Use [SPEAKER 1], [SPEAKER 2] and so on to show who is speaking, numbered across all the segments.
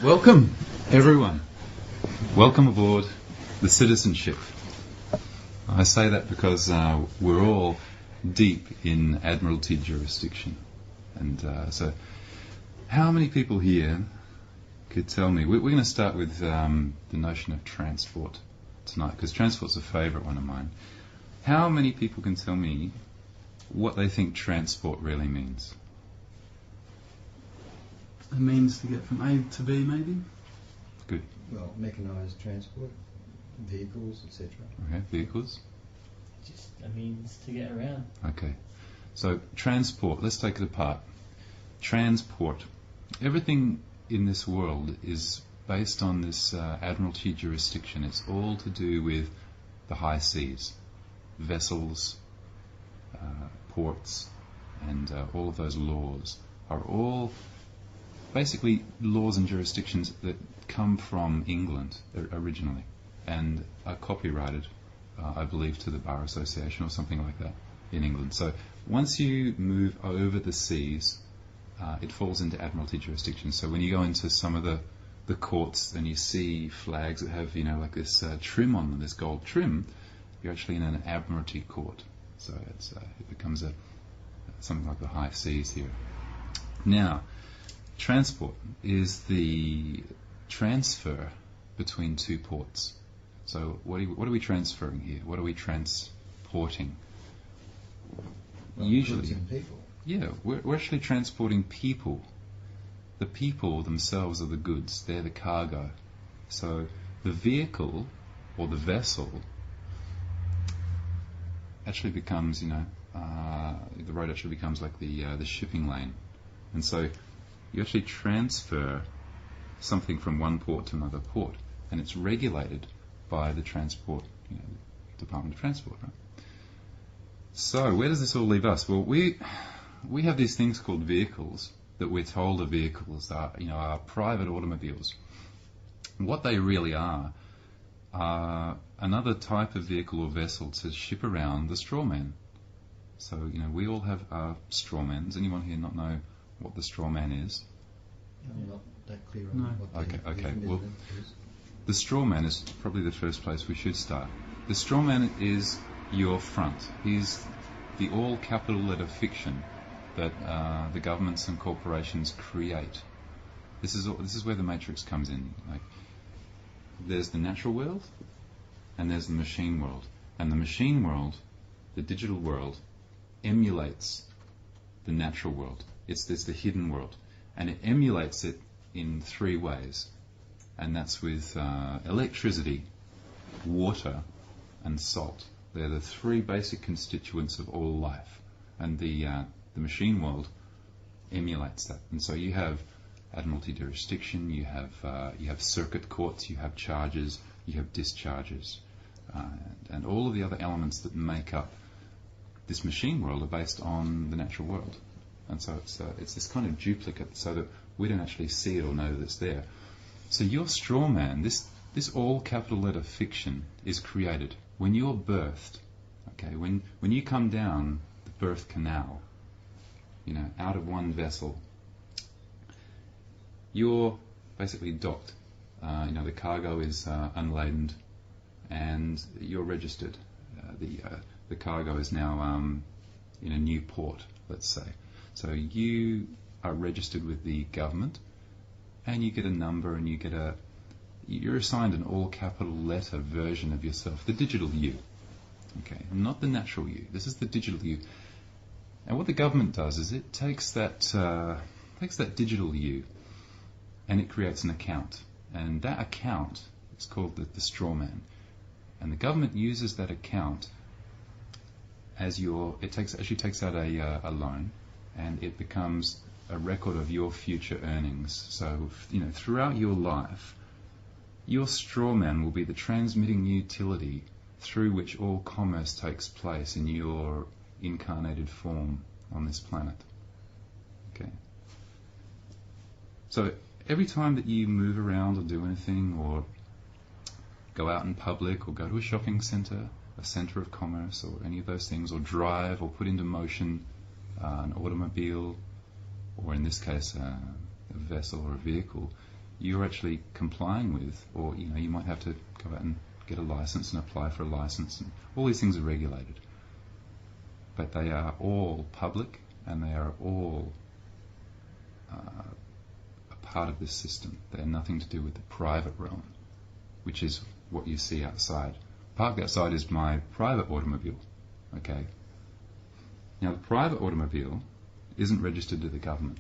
[SPEAKER 1] Welcome, everyone. Welcome aboard the Citizenship. I say that because we're all deep in Admiralty jurisdiction. And so how many people here could tell me, we're going to start with the notion of transport tonight, because transport's a favourite one of mine. How many people can tell me what they think transport really means?
[SPEAKER 2] A means to get from A to B, maybe?
[SPEAKER 1] Good.
[SPEAKER 3] Well, mechanised transport, vehicles, etc.
[SPEAKER 1] Okay, vehicles.
[SPEAKER 4] Just a means to get around.
[SPEAKER 1] Okay. So transport, let's take it apart. Transport. Everything in this world is based on this Admiralty jurisdiction. It's all to do with the high seas, vessels, ports, and all of those laws are all basically laws and jurisdictions that come from England originally and are copyrighted, I believe, to the Bar Association or something like that in England. So once you move over the seas, it falls into Admiralty jurisdiction. So when you go into some of the courts and you see flags that have, like this trim on them, this gold trim, you're actually in an Admiralty court. So it becomes something like the high seas here. Now, transport is the transfer between two ports. So what are we transferring here? What are we transporting?
[SPEAKER 3] Well,
[SPEAKER 1] Usually,
[SPEAKER 3] goods and people.
[SPEAKER 1] yeah, we're actually transporting people. The people themselves are the goods. They're the cargo. So the vehicle or the vessel actually becomes, the road actually becomes like the shipping lane. And so you actually transfer something from one port to another port, and it's regulated by the transport, Department of Transport. Right? So where does this all leave us? Well, we have these things called vehicles that we're told are vehicles, are private automobiles. What they really are another type of vehicle or vessel to ship around the straw man. So we all have straw men. Does anyone here not know what the straw man is?
[SPEAKER 3] I'm not that clear on
[SPEAKER 2] No.
[SPEAKER 3] what the
[SPEAKER 1] Okay.
[SPEAKER 3] definition
[SPEAKER 1] Well,
[SPEAKER 3] is.
[SPEAKER 1] the straw man is probably the first place we should start. The straw man is your front. He's the all capital letter fiction that the governments and corporations create. This is where the matrix comes in. Like, there's the natural world, and there's the machine world. And the machine world, the digital world, emulates the natural world. It's the hidden world, and it emulates it in three ways, and that's with electricity, water, and salt. They're the three basic constituents of all life, and the machine world emulates that. And so you have Admiralty jurisdiction, you have circuit courts, you have charges, you have discharges, and all of the other elements that make up this machine world are based on the natural world. And so it's this kind of duplicate, so that we don't actually see it or know that it's there. So your straw man, this all capital letter fiction, is created when you're birthed. Okay, when you come down the birth canal, out of one vessel, you're basically docked. The cargo is unladen, and you're registered. The cargo is now in a new port, let's say. So you are registered with the government, and you get a number, and you're assigned an all capital letter version of yourself, the digital you. Okay, not the natural you. This is the digital you. And what the government does is it takes that digital you, and it creates an account, and that account is called the straw man. And the government uses that account as it takes out a loan, and it becomes a record of your future earnings. So, throughout your life, your straw man will be the transmitting utility through which all commerce takes place in your incarnated form on this planet. Okay. So every time that you move around or do anything, or go out in public, or go to a shopping centre, a centre of commerce, or any of those things, or drive or put into motion an automobile, or in this case a vessel or a vehicle, you're actually complying with, or you might have to go out and get a license and apply for a license, and all these things are regulated. But they are all public, and they are all a part of this system. They have nothing to do with the private realm, which is what you see outside. Parked outside is my private automobile. Okay. Now the private automobile isn't registered to the government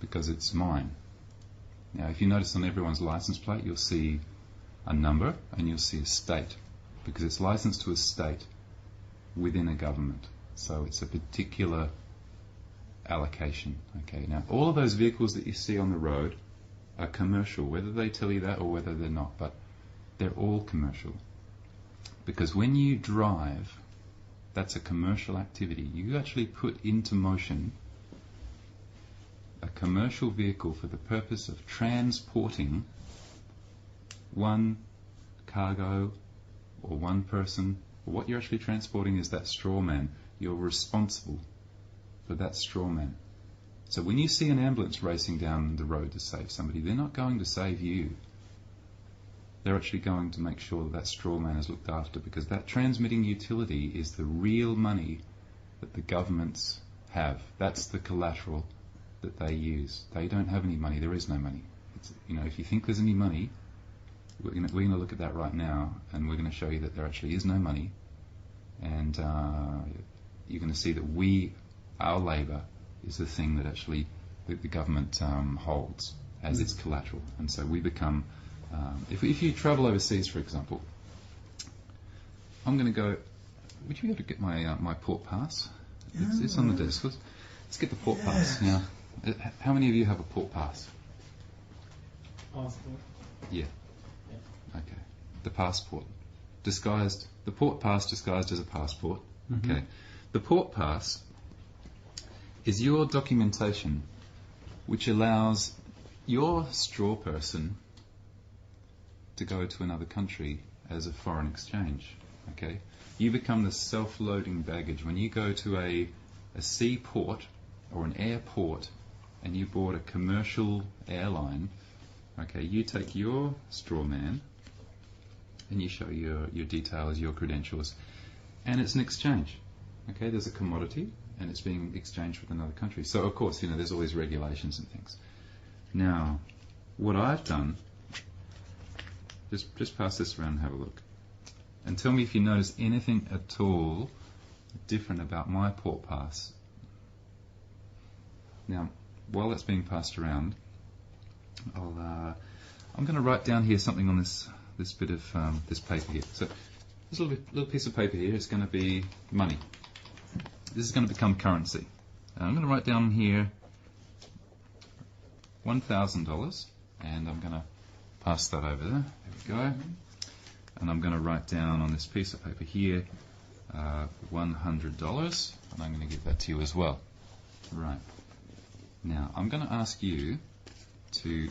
[SPEAKER 1] because it's mine. Now if you notice on everyone's license plate, you'll see a number and you'll see a state, because it's licensed to a state within a government. So it's a particular allocation. Okay. Now all of those vehicles that you see on the road are commercial, whether they tell you that or whether they're not, but they're all commercial. Because when you drive, that's a commercial activity. You actually put into motion a commercial vehicle for the purpose of transporting one cargo or one person. What you're actually transporting is that straw man. You're responsible for that straw man. So when you see an ambulance racing down the road to save somebody, they're not going to save you. They're actually going to make sure that that straw man is looked after, because that transmitting utility is the real money that the governments have. That's the collateral that they use. They don't have any money. There is no money. If you think there's any money, we're going to look at that right now, and we're going to show you that there actually is no money, and you're going to see that our labour is the thing that actually the government holds as its collateral. And so we become, if you travel overseas, for example, I'm going to go, would you be able to get my port pass? It's on the desk. Let's get the port pass. Now, how many of you have a port pass?
[SPEAKER 4] Passport.
[SPEAKER 1] Yeah. Okay. The passport. The port pass disguised as a passport.
[SPEAKER 2] Mm-hmm.
[SPEAKER 1] Okay. The port pass is your documentation which allows your straw person to go to another country as a foreign exchange. Okay. You become the self-loading baggage. When you go to a seaport or an airport and you board a commercial airline, okay, you take your straw man and you show your details, your credentials, and it's an exchange. Okay, there's a commodity and it's being exchanged with another country. So of course, there's all these regulations and things. Now, what I've done, just pass this around and have a look. And tell me if you notice anything at all different about my port pass. Now, while that's being passed around, I'm going to write down here something on this bit of this paper here. So this little piece of paper here is going to be money. This is going to become currency. I'm going to write down here $1,000, and I'm going to pass that over there. There we go. And I'm going to write down on this piece of paper here $100, and I'm going to give that to you as well. Right. Now, I'm going to ask you to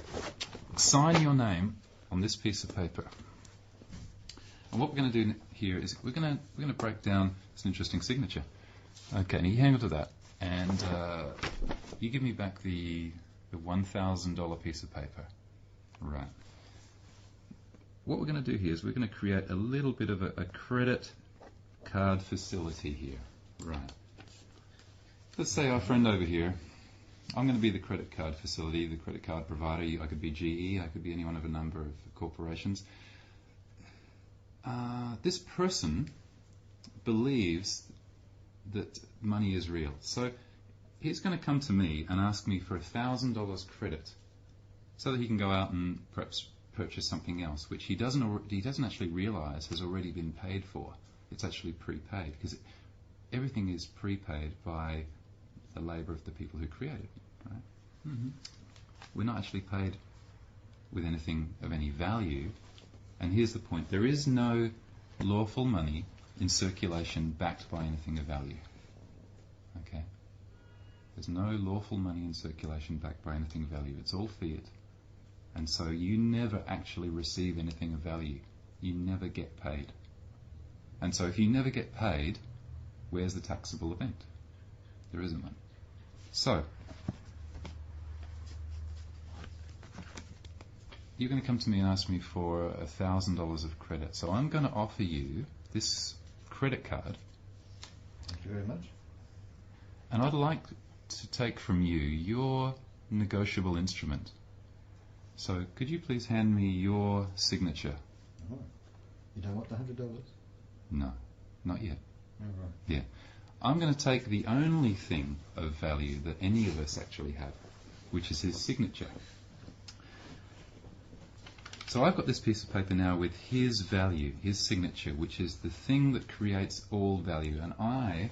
[SPEAKER 1] sign your name on this piece of paper. And what we're going to do here is we're going to break down this interesting signature. Okay, now you hang on to that, and you give me back the $1,000 piece of paper. Right. What we're going to do here is we're going to create a little bit of a credit card facility here. Right. Let's say our friend over here, I'm going to be the credit card facility, the credit card provider. I could be GE, I could be any one of a number of corporations. This person believes that money is real. So he's going to come to me and ask me for $1,000 credit so that he can go out and perhaps purchase something else, which he doesn't actually realize has already been paid for. It's actually prepaid, because everything is prepaid by the labour of the people who create it. Right?
[SPEAKER 2] Mm-hmm.
[SPEAKER 1] We're not actually paid with anything of any value. And here's the point: there is no lawful money in circulation backed by anything of value. Okay? There's no lawful money in circulation backed by anything of value. It's all fiat. And so you never actually receive anything of value. You never get paid. And so if you never get paid, where's the taxable event? There isn't one. So, you're going to come to me and ask me for $1,000 of credit. So I'm going to offer you this credit card,
[SPEAKER 3] Thank you very much.
[SPEAKER 1] and I'd like to take from you your negotiable instrument. So could you please hand me your signature?
[SPEAKER 3] Oh, you don't want the $100?
[SPEAKER 1] No, not yet.
[SPEAKER 3] All right.
[SPEAKER 1] Yeah. I'm going to take the only thing of value that any of us actually have, which is his signature. So I've got this piece of paper now with his value, his signature, which is the thing that creates all value. And I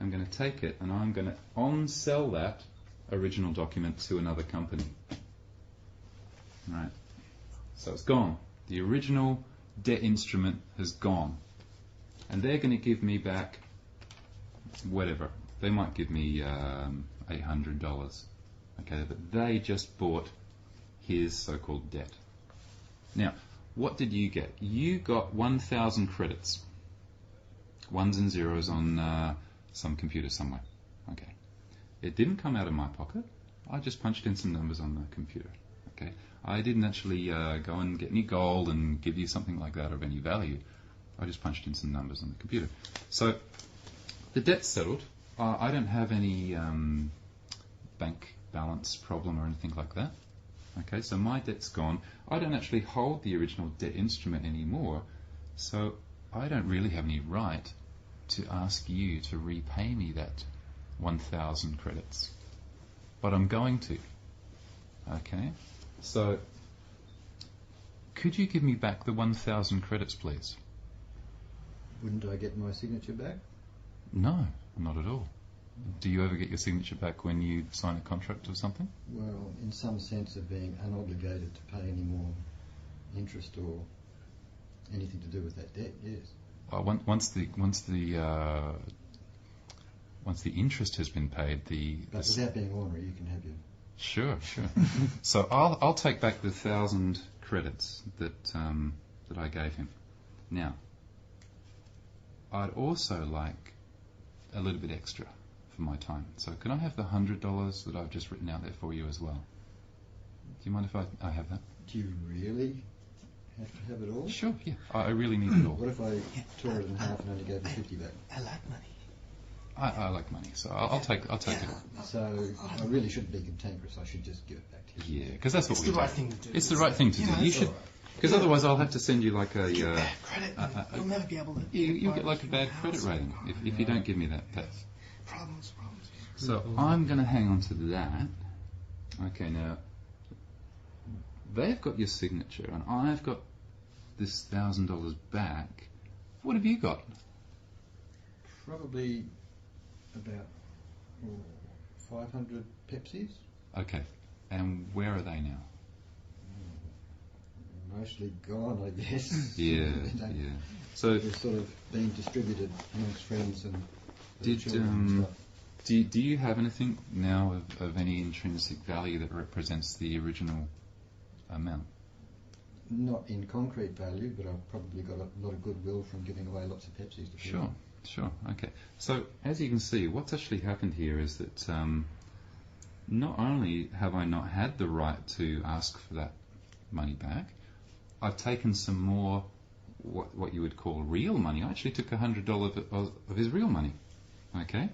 [SPEAKER 1] am going to take it and I'm going to on-sell that original document to another company. Right. So it's gone. The original debt instrument has gone. And they're going to give me back whatever. They might give me $800. Okay, but they just bought his so-called debt. Now, what did you get? You got 1,000 credits. Ones and zeros on some computer somewhere. Okay. It didn't come out of my pocket. I just punched in some numbers on the computer. Okay. I didn't actually go and get any gold and give you something like that of any value. I just punched in some numbers on the computer. So the debt's settled. I don't have any bank balance problem or anything like that. Okay, so my debt's gone. I don't actually hold the original debt instrument anymore, so I don't really have any right to ask you to repay me that 1,000 credits. But I'm going to. Okay, so could you give me back the 1,000 credits, please?
[SPEAKER 3] Wouldn't I get my signature back?
[SPEAKER 1] No, not at all. Do you ever get your signature back when you sign a contract or something?
[SPEAKER 3] Well, in some sense of being unobligated to pay any more interest or anything to do with that debt, yes.
[SPEAKER 1] Once the interest has been paid,
[SPEAKER 3] But without being ornery, you can have your...
[SPEAKER 1] Sure. So I'll take back the 1,000 credits that I gave him. Now, I'd also like a little bit extra for my time. So can I have the $100 that I've just written out there for you as well? Do you mind if I have that?
[SPEAKER 3] Do you really have to have it all?
[SPEAKER 1] Sure, yeah. I really need it all.
[SPEAKER 3] What if I tore it in half and only gave you 50 back?
[SPEAKER 5] I like money.
[SPEAKER 1] I like money, so I'll take it.
[SPEAKER 3] So I really shouldn't be cantankerous. I should just give it back to you.
[SPEAKER 1] Yeah, because that's what
[SPEAKER 5] It's
[SPEAKER 1] we
[SPEAKER 5] the
[SPEAKER 1] do.
[SPEAKER 5] right thing to do.
[SPEAKER 1] It's the right thing to do. You should, because otherwise I'll have to send you like a.
[SPEAKER 5] Credit, you'll never be able to.
[SPEAKER 1] You'll get like a bad credit rating if you don't give me that.
[SPEAKER 5] Problems.
[SPEAKER 1] So I'm going to hang on to that. Okay, now they've got your signature, and I've got this $1,000 back. What have you got?
[SPEAKER 3] Probably about 500 Pepsis.
[SPEAKER 1] Okay, and where are they now?
[SPEAKER 3] Mostly gone, I guess.
[SPEAKER 1] Yeah. So
[SPEAKER 3] They're sort of being distributed amongst friends and
[SPEAKER 1] Did,
[SPEAKER 3] children and stuff.
[SPEAKER 1] do you have anything now of any intrinsic value that represents the original amount?
[SPEAKER 3] Not in concrete value, but I've probably got a lot of goodwill from giving away lots of Pepsis to people.
[SPEAKER 1] Sure. Okay. So as you can see, what's actually happened here is that not only have I not had the right to ask for that money back, I've taken some more what you would call real money. I actually took $100 of his real money. Okay.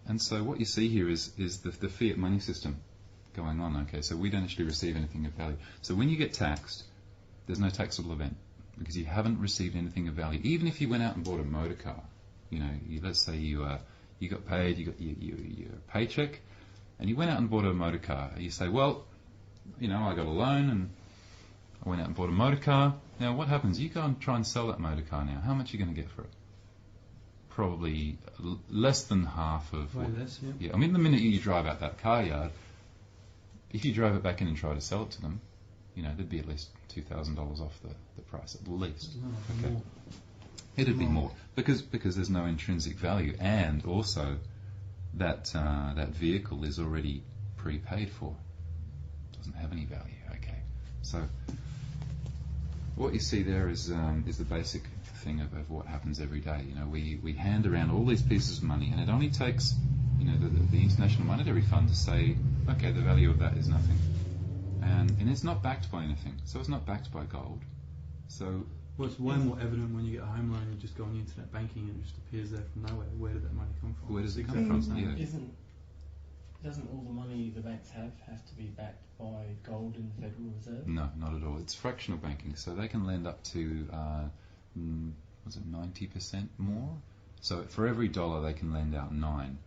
[SPEAKER 1] And so what you see here is the fiat money system going on. Okay. So we don't actually receive anything of value. So when you get taxed, there's no taxable event because you haven't received anything of value. Even if you went out and bought a motor car, let's say you got paid, you got your paycheck, and you went out and bought a motor car. You say, well, I got a loan and I went out and bought a motor car. Now what happens? You go and try and sell that motor car now. How much are you going to get for it? Probably less than half of
[SPEAKER 2] Way less, yeah.
[SPEAKER 1] Yeah, I mean, the minute you drive out that car yard, if you drove it back in and tried to sell it to them, there'd be at least $2,000 off the price, at least.
[SPEAKER 2] No,
[SPEAKER 1] Okay.
[SPEAKER 2] more.
[SPEAKER 1] It'd be more because there's no intrinsic value, and also that vehicle is already prepaid for. Doesn't have any value. Okay, so what you see there is the basic thing of what happens every day. We hand around all these pieces of money, and it only takes the International Monetary Fund to say, okay, the value of that is nothing, and it's not backed by anything. So it's not backed by gold. So
[SPEAKER 2] Well, it's way more evident when you get a home loan. You just go on the internet banking and it just appears there from nowhere. Where did that money come from?
[SPEAKER 1] where does it
[SPEAKER 2] It's
[SPEAKER 1] come
[SPEAKER 2] exactly
[SPEAKER 1] from?
[SPEAKER 2] the same.
[SPEAKER 1] Yeah.
[SPEAKER 4] Doesn't all the money the banks have to be backed by gold in the Federal Reserve?
[SPEAKER 1] No, not at all. It's fractional banking, so they can lend up to was it 90% more? So for every dollar they can lend out 9.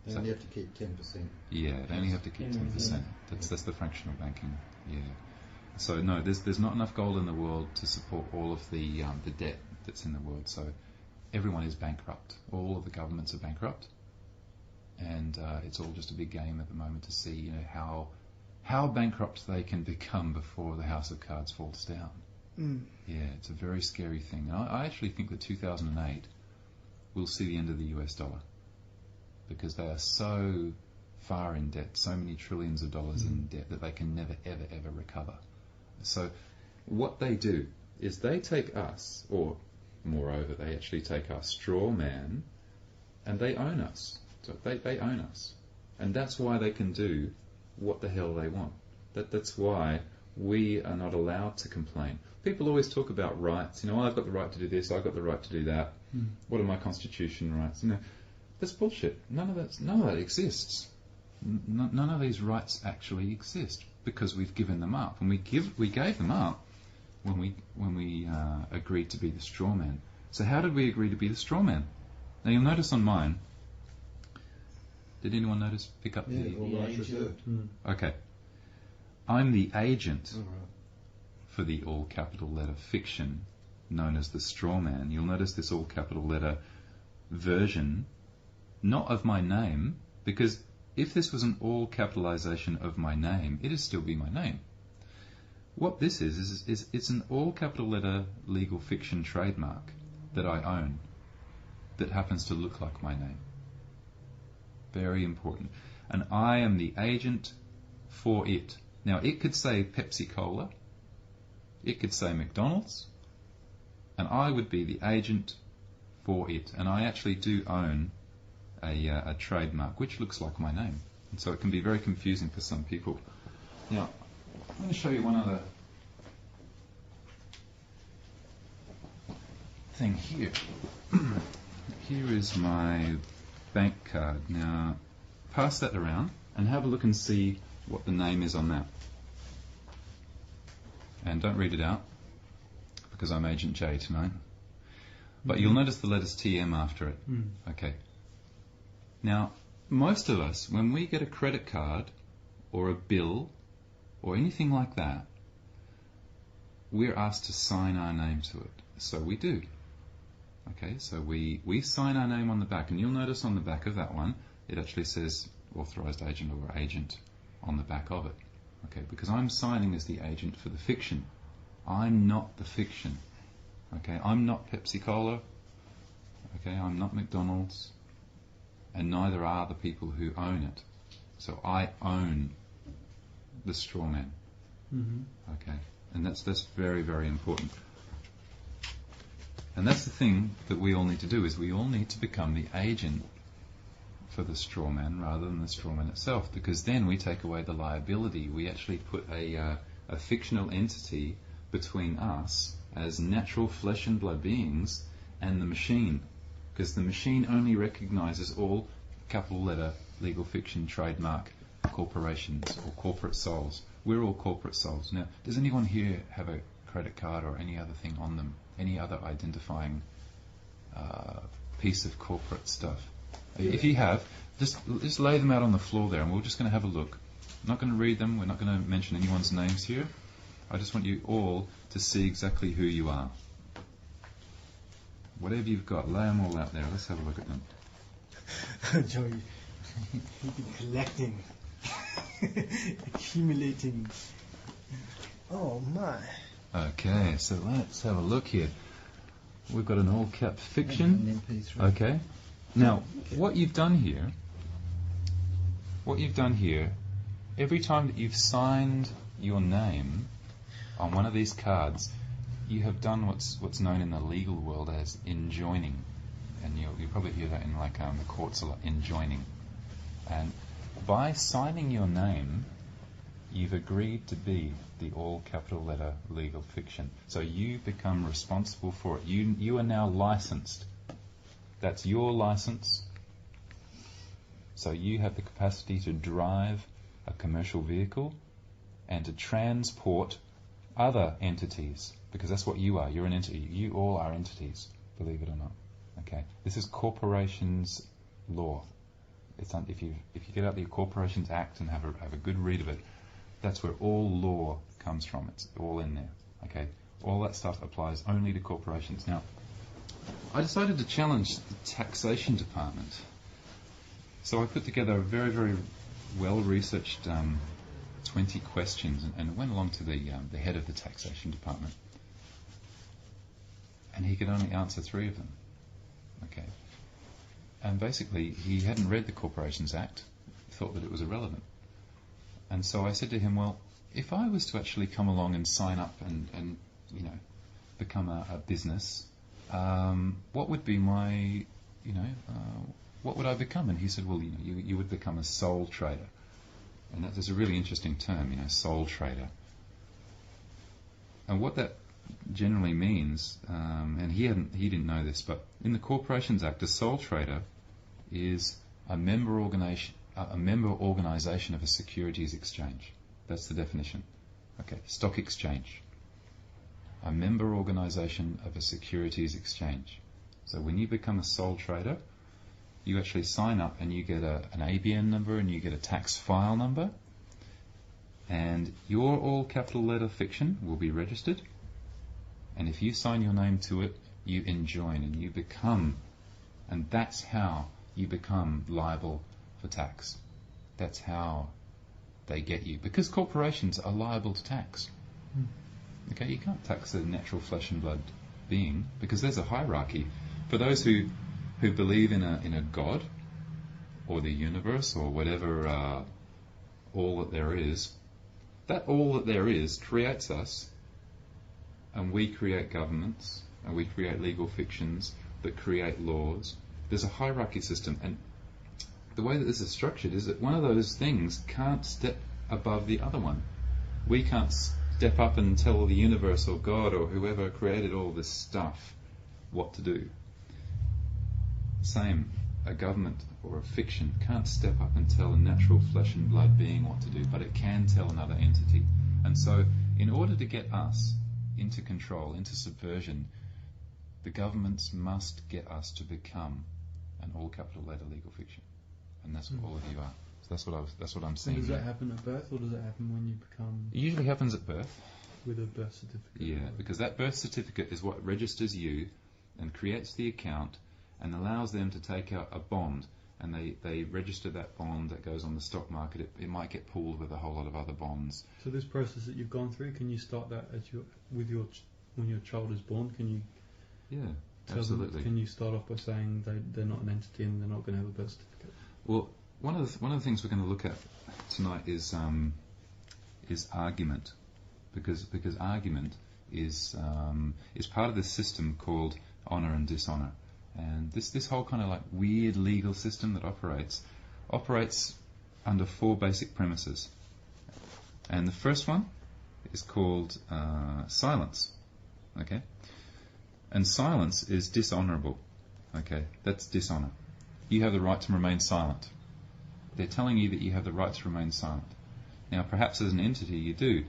[SPEAKER 3] They
[SPEAKER 1] So-
[SPEAKER 3] only have to keep 10%.
[SPEAKER 1] Yeah, they only have to keep
[SPEAKER 4] In
[SPEAKER 1] 10%.
[SPEAKER 4] reserve.
[SPEAKER 1] That's the fractional banking. Yeah. So no, there's not enough gold in the world to support all of the debt that's in the world. So everyone is bankrupt. All of the governments are bankrupt, and it's all just a big game at the moment to see how bankrupt they can become before the house of cards falls down. Yeah, it's a very scary thing. And I actually think that 2008 will see the end of the US dollar, because they are so far in debt, so many trillions of dollars in debt, that they can never, ever, ever recover. So what they do is they take us, or moreover, they actually take our straw man, and they own us. So they own us. And that's why they can do what the hell they want. That's why we are not allowed to complain. People always talk about rights. I've got the right to do this, I've got the right to do that. What are my constitution rights? That's bullshit. None of that exists. None of these rights actually exist, because we've given them up, and we gave them up when we agreed to be the straw man. So how did we agree to be the straw man? Now you'll notice on mine. Did anyone pick up
[SPEAKER 3] Yeah,
[SPEAKER 1] the?
[SPEAKER 3] all rights reserved.
[SPEAKER 1] Okay. I'm the agent
[SPEAKER 3] All right.
[SPEAKER 1] for the all capital letter fiction known as the straw man. You'll notice this all capital letter version, not of my name, because if this was an all capitalization of my name, it'd still be my name. What this is it's an all capital letter legal fiction trademark that I own that happens to look like my name. Very important. And I am the agent for it. Now, it could say Pepsi Cola, it could say McDonald's, and I would be the agent for it. And I actually do own a trademark which looks like my name. And so it can be very confusing for some people. Now, I'm going to show you one other thing here. Here is my bank card. Now, pass that around and have a look and see what the name is on that. And don't read it out, because I'm Agent J tonight. But you'll notice the letters TM after it. Okay. Now, most of us, when we get a credit card or a bill or anything like that, we're asked to sign our name to it. So we do. Okay, so we sign our name on the back, and you'll notice on the back of that one, it actually says authorized agent or agent on the back of it. Okay, because I'm signing as the agent for the fiction. I'm not the fiction. Okay, I'm not Pepsi Cola. Okay, I'm not McDonald's, and neither are the people who own it. So I own the straw man. Okay, and that's very, very important. And that's the thing that we all need to do, is we all need to become the agent for the straw man rather than the straw man itself, because then we take away the liability. We actually put a fictional entity between us as natural flesh and blood beings and the machine, because the machine only recognizes all capital letter legal fiction trademark corporations or corporate souls. We're all corporate souls. Now, does anyone here have a credit card or any other thing on them, any other identifying piece of corporate stuff? If you have, just lay them out on the floor there, and we're just going to have a look. I'm not going to read them. We're not going to mention anyone's names here. I just want you all to see exactly who you are. Whatever you've got, lay them all out there. Let's have a look at them.
[SPEAKER 5] Joey, you've been collecting, accumulating. Oh my.
[SPEAKER 1] Okay, so let's have a look here. We've got an all-cap fiction.
[SPEAKER 3] An MP3.
[SPEAKER 1] Okay. Now, what you've done here, every time that you've signed your name on one of these cards, you have done what's known in the legal world as enjoining. And you'll probably hear that in the courts a lot, enjoining. And by signing your name, You've agreed to be the all capital letter legal fiction. So you become responsible for it. You are now licensed. That's your license. So you have the capacity to drive a commercial vehicle and to transport other entities, because that's what you are. You're an entity. You all are entities, believe it or not. Okay. This is corporations law. If you get out the Corporations Act and have a good read of it, that's where all law comes from. It's all in there. Okay. All that stuff applies only to corporations. Now, I decided to challenge the taxation department. So I put together a very, very well-researched 20 questions and went along to the head of the taxation department. And he could only answer 3 of them. Okay. And basically, he hadn't read the Corporations Act, thought that it was irrelevant. And so I said to him, well, if I was to actually come along and sign up and become a business, what would be my, what would I become? And he said, well, you would become a sole trader. And that is a really interesting term, sole trader. And what that generally means, and he didn't know this, but in the Corporations Act, a sole trader is a member organisation of a securities exchange. That's the definition. Okay, stock exchange. A member organisation of a securities exchange. So when you become a sole trader, you actually sign up and you get an ABN number and you get a tax file number, and your all capital letter fiction will be registered. And if you sign your name to it, you enjoin and you become, and that's how you become liable for tax. That's how they get you. Because corporations are liable to tax. Okay, you can't tax a natural flesh and blood being, because there's a hierarchy. For those who believe in a God, or the universe, or whatever all that there is, that all that there is creates us, and we create governments, and we create legal fictions that create laws. There's a hierarchy system, and the way that this is structured is that one of those things can't step above the other one. We can't step up and tell the universe or God or whoever created all this stuff what to do. Same, a government or a fiction can't step up and tell a natural flesh and blood being what to do, but it can tell another entity. And so, in order to get us into control, into subversion, the governments must get us to become an all capital letter legal fiction. And that's what all of you are. So that's what I'm
[SPEAKER 2] So
[SPEAKER 1] seeing.
[SPEAKER 2] does
[SPEAKER 1] here.
[SPEAKER 2] that happen at birth, or does it happen when you become
[SPEAKER 1] It usually happens at birth.
[SPEAKER 2] with a birth certificate?
[SPEAKER 1] Yeah, because that birth certificate is what registers you and creates the account and allows them to take out a bond, and they register that bond that goes on the stock market. It might get pooled with a whole lot of other bonds.
[SPEAKER 2] So this process that you've gone through, can you start that when your child is born? Can you
[SPEAKER 1] Yeah,
[SPEAKER 2] tell
[SPEAKER 1] absolutely.
[SPEAKER 2] them? Can you start off by saying they're not an entity and they're not going to have a birth certificate?
[SPEAKER 1] Well, one of the things we're going to look at tonight is argument, because argument is part of this system called honour and dishonour, and this whole kind of like weird legal system that operates under 4 basic premises. And the first one is called silence. Okay, and silence is dishonourable. Okay, that's dishonour. You have the right to remain silent. They're telling you that you have the right to remain silent. Now, perhaps as an entity you do,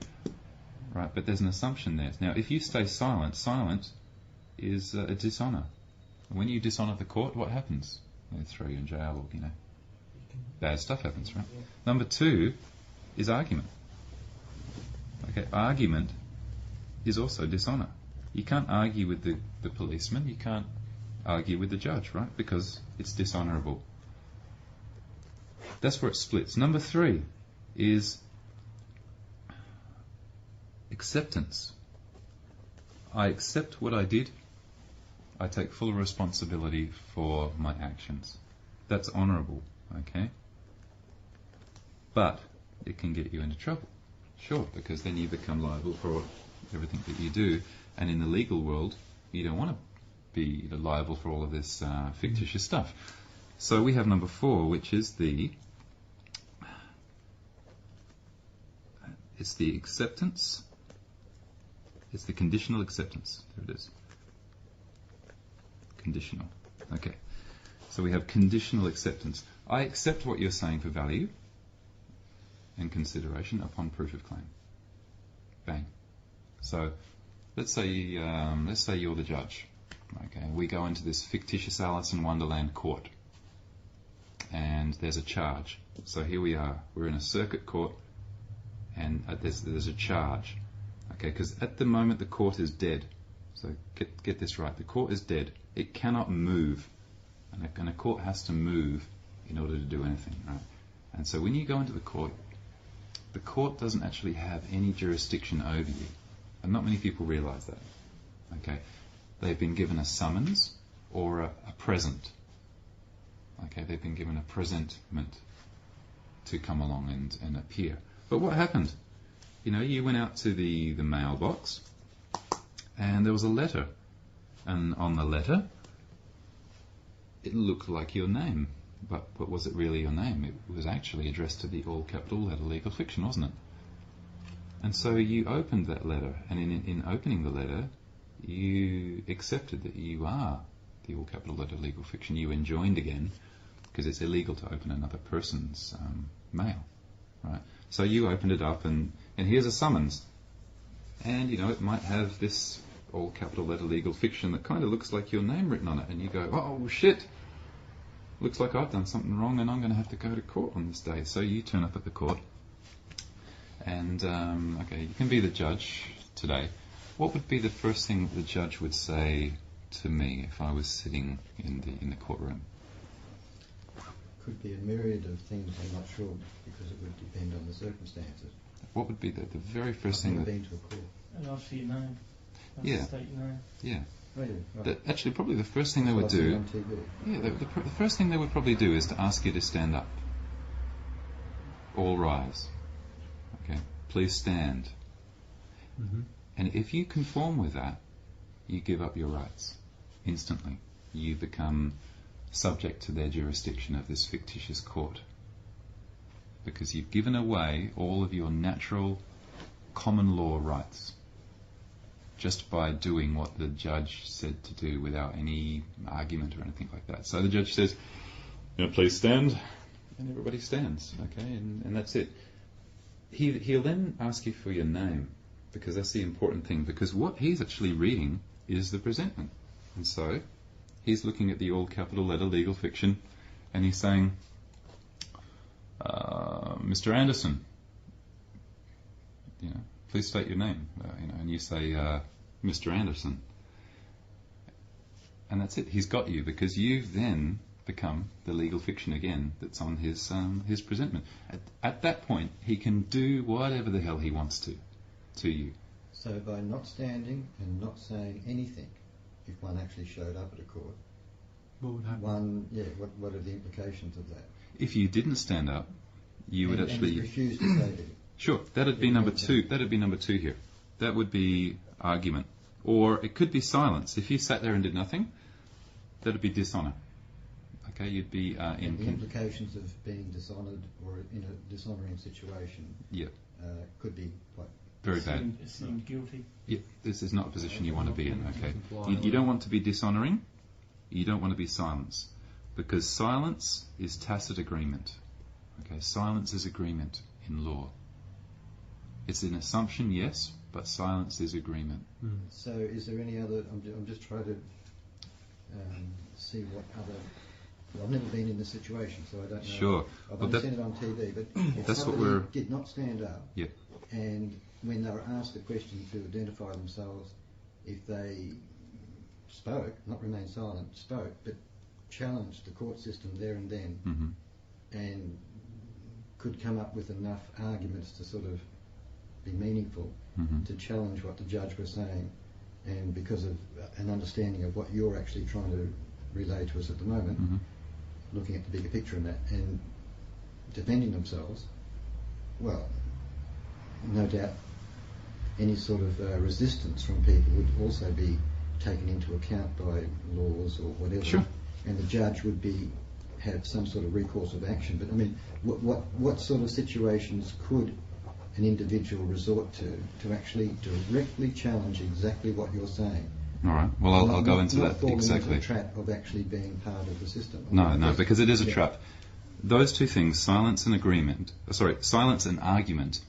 [SPEAKER 1] right? But there's an assumption there. Now, if you stay silent, silent is a dishonour. When you dishonour the court, what happens? They throw you in jail, or bad stuff happens, right? Number 2 is argument. Okay, argument is also dishonour. You can't argue with the policeman. You can't argue with the judge, right? Because it's dishonourable. That's where it splits. Number 3 is acceptance. I accept what I did. I take full responsibility for my actions. That's honourable, okay? But it can get you into trouble. Sure, because then you become liable for everything that you do. And in the legal world, you don't want to be liable for all of this fictitious stuff. So we have number 4, which is the It's the acceptance. It's the conditional acceptance. There it is. Conditional. Okay. So we have conditional acceptance. I accept what you're saying for value and consideration upon proof of claim. Bang. So let's say you're the judge. Okay. We go into this fictitious Alice in Wonderland court, and there's a charge. So here we are. We're in a circuit court, and there's a charge. Okay, because at the moment the court is dead. So get this right. The court is dead. It cannot move, and a court has to move in order to do anything, right? And so when you go into the court doesn't actually have any jurisdiction over you, and not many people realise that. Okay, they've been given a summons or a present. Okay, they've been given a presentment to come along and appear. But what happened? You know, you went out to the mailbox, and there was a letter, and on the letter it looked like your name, but was it really your name? It was actually addressed to the all capital letter legal fiction, wasn't it? And so you opened that letter, and in opening the letter you accepted that you are the all capital letter legal fiction. You enjoined again, because it's illegal to open another person's mail, right? So you opened it up, and here's a summons, and you know it might have this all capital letter legal fiction that kind of looks like your name written on it, and you go, oh shit, looks like I've done something wrong and I'm going to have to go to court on this day. So you turn up at the court, and okay, you can be the judge today. What would be the first thing the judge would say to me if I was sitting in the courtroom?
[SPEAKER 3] Could be a myriad of things, I'm not sure, because it would depend on the circumstances.
[SPEAKER 1] What would be the very first thing
[SPEAKER 3] I've
[SPEAKER 1] that...
[SPEAKER 3] been to a court.
[SPEAKER 4] And ask for your name.
[SPEAKER 1] Yeah.
[SPEAKER 4] State your name.
[SPEAKER 1] Yeah.
[SPEAKER 3] Oh, yeah, right.
[SPEAKER 1] Actually, probably the first thing they would
[SPEAKER 3] That's what
[SPEAKER 1] do...
[SPEAKER 3] I've seen on TV.
[SPEAKER 1] Yeah, the first thing they would probably do is to ask you to stand up. All rise. Okay. Please stand.
[SPEAKER 2] Mm-hmm.
[SPEAKER 1] And if you conform with that, you give up your rights instantly. You become subject to their jurisdiction of this fictitious court, because you've given away all of your natural common law rights just by doing what the judge said to do without any argument or anything like that. So the judge says, you know, please stand, and everybody stands, okay, and that's it. He'll then ask you for your name, because that's the important thing, because what he's actually reading is the presentment. And so he's looking at the all capital letter legal fiction, and he's saying, Mr. Anderson, you know, please state your name, you know, and you say, Mr. Anderson. And that's it. He's got you, because you've then become the legal fiction again that's on his presentment. At that point, he can do whatever the hell he wants to you.
[SPEAKER 3] So by not standing and not saying anything, if one actually showed up at a court,
[SPEAKER 2] What would happen?
[SPEAKER 3] what are the implications of that?
[SPEAKER 1] If you didn't stand up, you would actually...
[SPEAKER 3] And refuse to say anything.
[SPEAKER 1] Sure, that'd be number two. That'd be number two here. That would be argument. Or it could be silence. If you sat there and did nothing, that'd be dishonour. Okay, you'd be
[SPEAKER 3] And the implications of being dishonoured or in a dishonouring situation could be quite...
[SPEAKER 1] very bad.
[SPEAKER 4] Assumed guilty.
[SPEAKER 1] Yeah, this is not a position you want to be in, okay? You don't want to be dishonouring, you don't want to be silence, because silence is tacit agreement. Okay, silence is agreement in law. It's an assumption, yes, but silence is agreement.
[SPEAKER 3] So is there any other... I'm just trying to see what other... Well, I've never been in this situation, so I don't know.
[SPEAKER 1] Sure.
[SPEAKER 3] I've
[SPEAKER 1] Well,
[SPEAKER 3] only seen it on TV, but if
[SPEAKER 1] that's what
[SPEAKER 3] somebody
[SPEAKER 1] we're...
[SPEAKER 3] did not stand up,
[SPEAKER 1] Yeah.
[SPEAKER 3] and when they were asked a question to identify themselves, if they spoke, not remain silent, spoke, but challenged the court system there and then, and could come up with enough arguments to sort of be meaningful, to challenge what the judge was saying, and because of an understanding of what you're actually trying to relay to us at the moment, looking at the bigger picture in that, and defending themselves, well, no doubt any sort of resistance from people would also be taken into account by laws or whatever.
[SPEAKER 1] Sure.
[SPEAKER 3] And the judge would have some sort of recourse of action. But I mean, what sort of situations could an individual resort to actually directly challenge exactly what you're saying.
[SPEAKER 1] All right. Well, I'll go into
[SPEAKER 3] not
[SPEAKER 1] that
[SPEAKER 3] falling
[SPEAKER 1] exactly.
[SPEAKER 3] into the trap of actually being part of the system.
[SPEAKER 1] No, because it is a
[SPEAKER 3] Yeah.
[SPEAKER 1] trap. Those two things, silence and argument,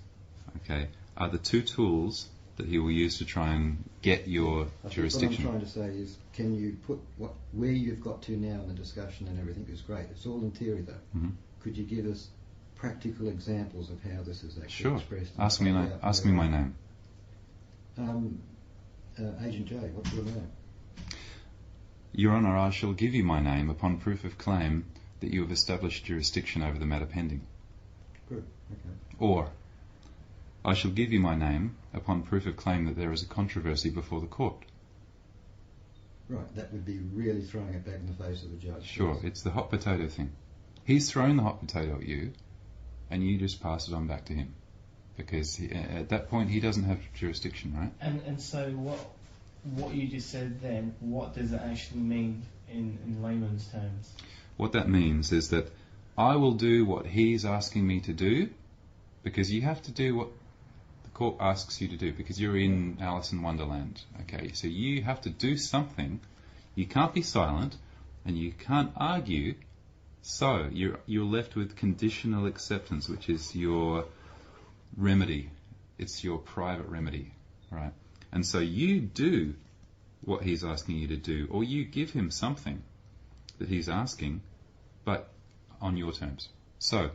[SPEAKER 1] okay, are the two tools that he will use to try and get your
[SPEAKER 3] I think
[SPEAKER 1] jurisdiction.
[SPEAKER 3] what I'm trying to say is, can you put where you've got to now in the discussion and everything is great. It's all in theory though.
[SPEAKER 1] Mhm.
[SPEAKER 3] Could you give us practical examples of how this is actually
[SPEAKER 1] Sure.
[SPEAKER 3] expressed?
[SPEAKER 1] Ask me my name.
[SPEAKER 3] Agent J, what's your name?
[SPEAKER 1] Your Honour, I shall give you my name upon proof of claim that you have established jurisdiction over the matter pending.
[SPEAKER 3] Good. Okay.
[SPEAKER 1] Or, I shall give you my name upon proof of claim that there is a controversy before the court.
[SPEAKER 3] Right. That would be really throwing it back in the face of the judge.
[SPEAKER 1] Sure,
[SPEAKER 3] Yes.
[SPEAKER 1] it's the hot potato thing. He's thrown the hot potato at you, and you just pass it on back to him. Because at that point, he doesn't have jurisdiction, right?
[SPEAKER 4] And so what you just said then, what does it actually mean in layman's terms?
[SPEAKER 1] What that means is that I will do what he's asking me to do, because you have to do what the court asks you to do, because you're in Alice in Wonderland. Okay, so you have to do something. You can't be silent, and you can't argue. So you're left with conditional acceptance, which is your remedy. It's your private remedy, right? And so you do what he's asking you to do, or you give him something that he's asking, but on your terms. So,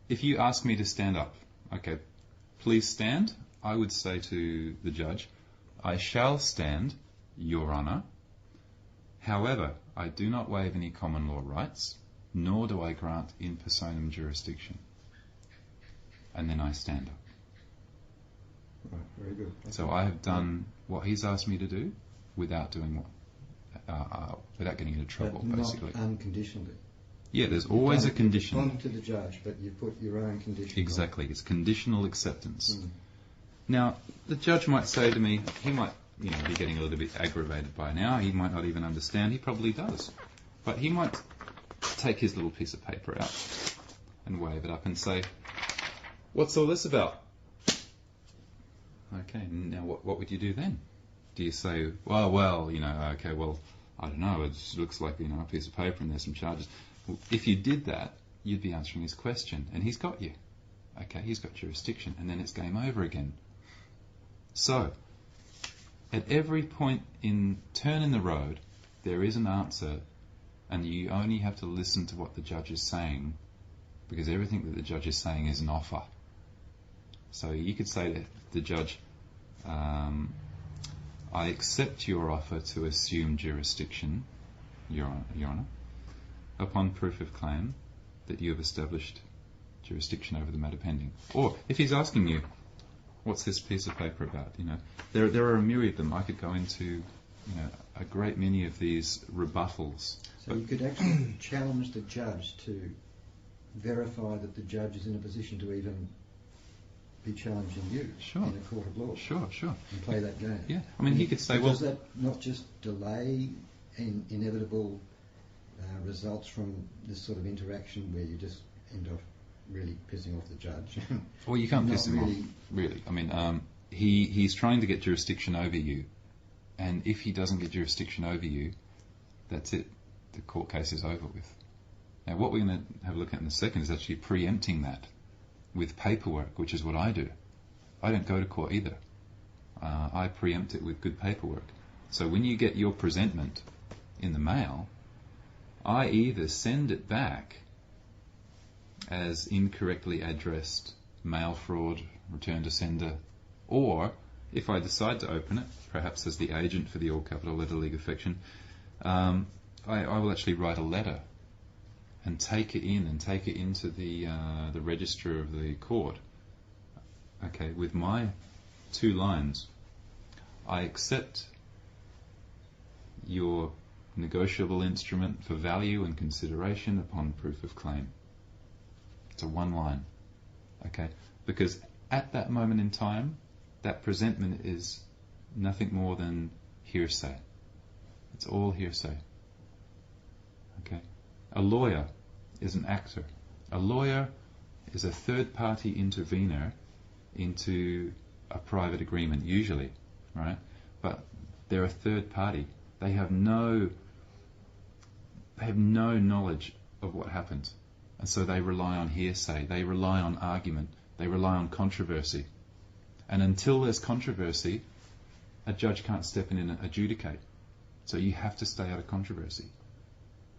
[SPEAKER 1] if you ask me to stand up, okay, please stand, I would say to the judge, I shall stand, Your Honour. However, I do not waive any common law rights, nor do I grant in personam jurisdiction. And then I stand up.
[SPEAKER 3] Right. Very good. Okay.
[SPEAKER 1] So I have done what he's asked me to do without doing without getting into trouble,
[SPEAKER 3] But
[SPEAKER 1] basically.
[SPEAKER 3] not unconditionally.
[SPEAKER 1] Yeah, there's
[SPEAKER 3] You've
[SPEAKER 1] always a
[SPEAKER 3] done-
[SPEAKER 1] condition.
[SPEAKER 3] You've gone to the judge, but you put your own conditions on.
[SPEAKER 1] Exactly, it's conditional acceptance.
[SPEAKER 3] Mm.
[SPEAKER 1] Now, the judge might say to me, he might, be getting a little bit aggravated by now. He might not even understand. He probably does, but he might take his little piece of paper out and wave it up and say, "What's all this about?" Okay, now what would you do then? Do you say, well, okay, well, I don't know, it just looks like, a piece of paper and there's some charges. Well, if you did that, you'd be answering his question, and he's got you. Okay, he's got jurisdiction, and then it's game over again. So, at every point turn in the road, there is an answer, and you only have to listen to what the judge is saying, because everything that the judge is saying is an offer. So you could say to the judge, I accept your offer to assume jurisdiction, Your Honour, upon proof of claim that you have established jurisdiction over the matter pending. Or if he's asking you, what's this piece of paper about? There are a myriad of them. I could go into a great many of these rebuttals.
[SPEAKER 3] So you could actually challenge the judge to verify that the judge is in a position to even be challenging you
[SPEAKER 1] Sure.
[SPEAKER 3] in a court of law.
[SPEAKER 1] Sure.
[SPEAKER 3] And play that game.
[SPEAKER 1] Yeah, I mean, he could say,
[SPEAKER 3] But
[SPEAKER 1] well,
[SPEAKER 3] does that not just delay inevitable results from this sort of interaction where you just end up really pissing off the judge?
[SPEAKER 1] well, you can't
[SPEAKER 3] Not
[SPEAKER 1] piss him off,
[SPEAKER 3] really.
[SPEAKER 1] really. I mean, he's trying to get jurisdiction over you, and if he doesn't get jurisdiction over you, that's it. The court case is over with. Now, what we're going to have a look at in a second is actually preempting that with paperwork, which is what I do. I don't go to court either. I preempt it with good paperwork. So when you get your presentment in the mail, I either send it back as incorrectly addressed mail fraud, return to sender, or if I decide to open it, perhaps as the agent for the all capital letter League of Fiction, I will actually write a letter and take it into the register of the court. Okay, with my 2 lines. I accept your negotiable instrument for value and consideration upon proof of claim. It's a 1 line. Okay, because at that moment in time, that presentment is nothing more than hearsay. It's all hearsay. Okay. A lawyer is an actor. A lawyer is a third-party intervener into a private agreement, usually, right? But they're a third party. They have no knowledge of what happened. And so they rely on hearsay, they rely on argument, they rely on controversy. And until there's controversy, a judge can't step in and adjudicate. So you have to stay out of controversy.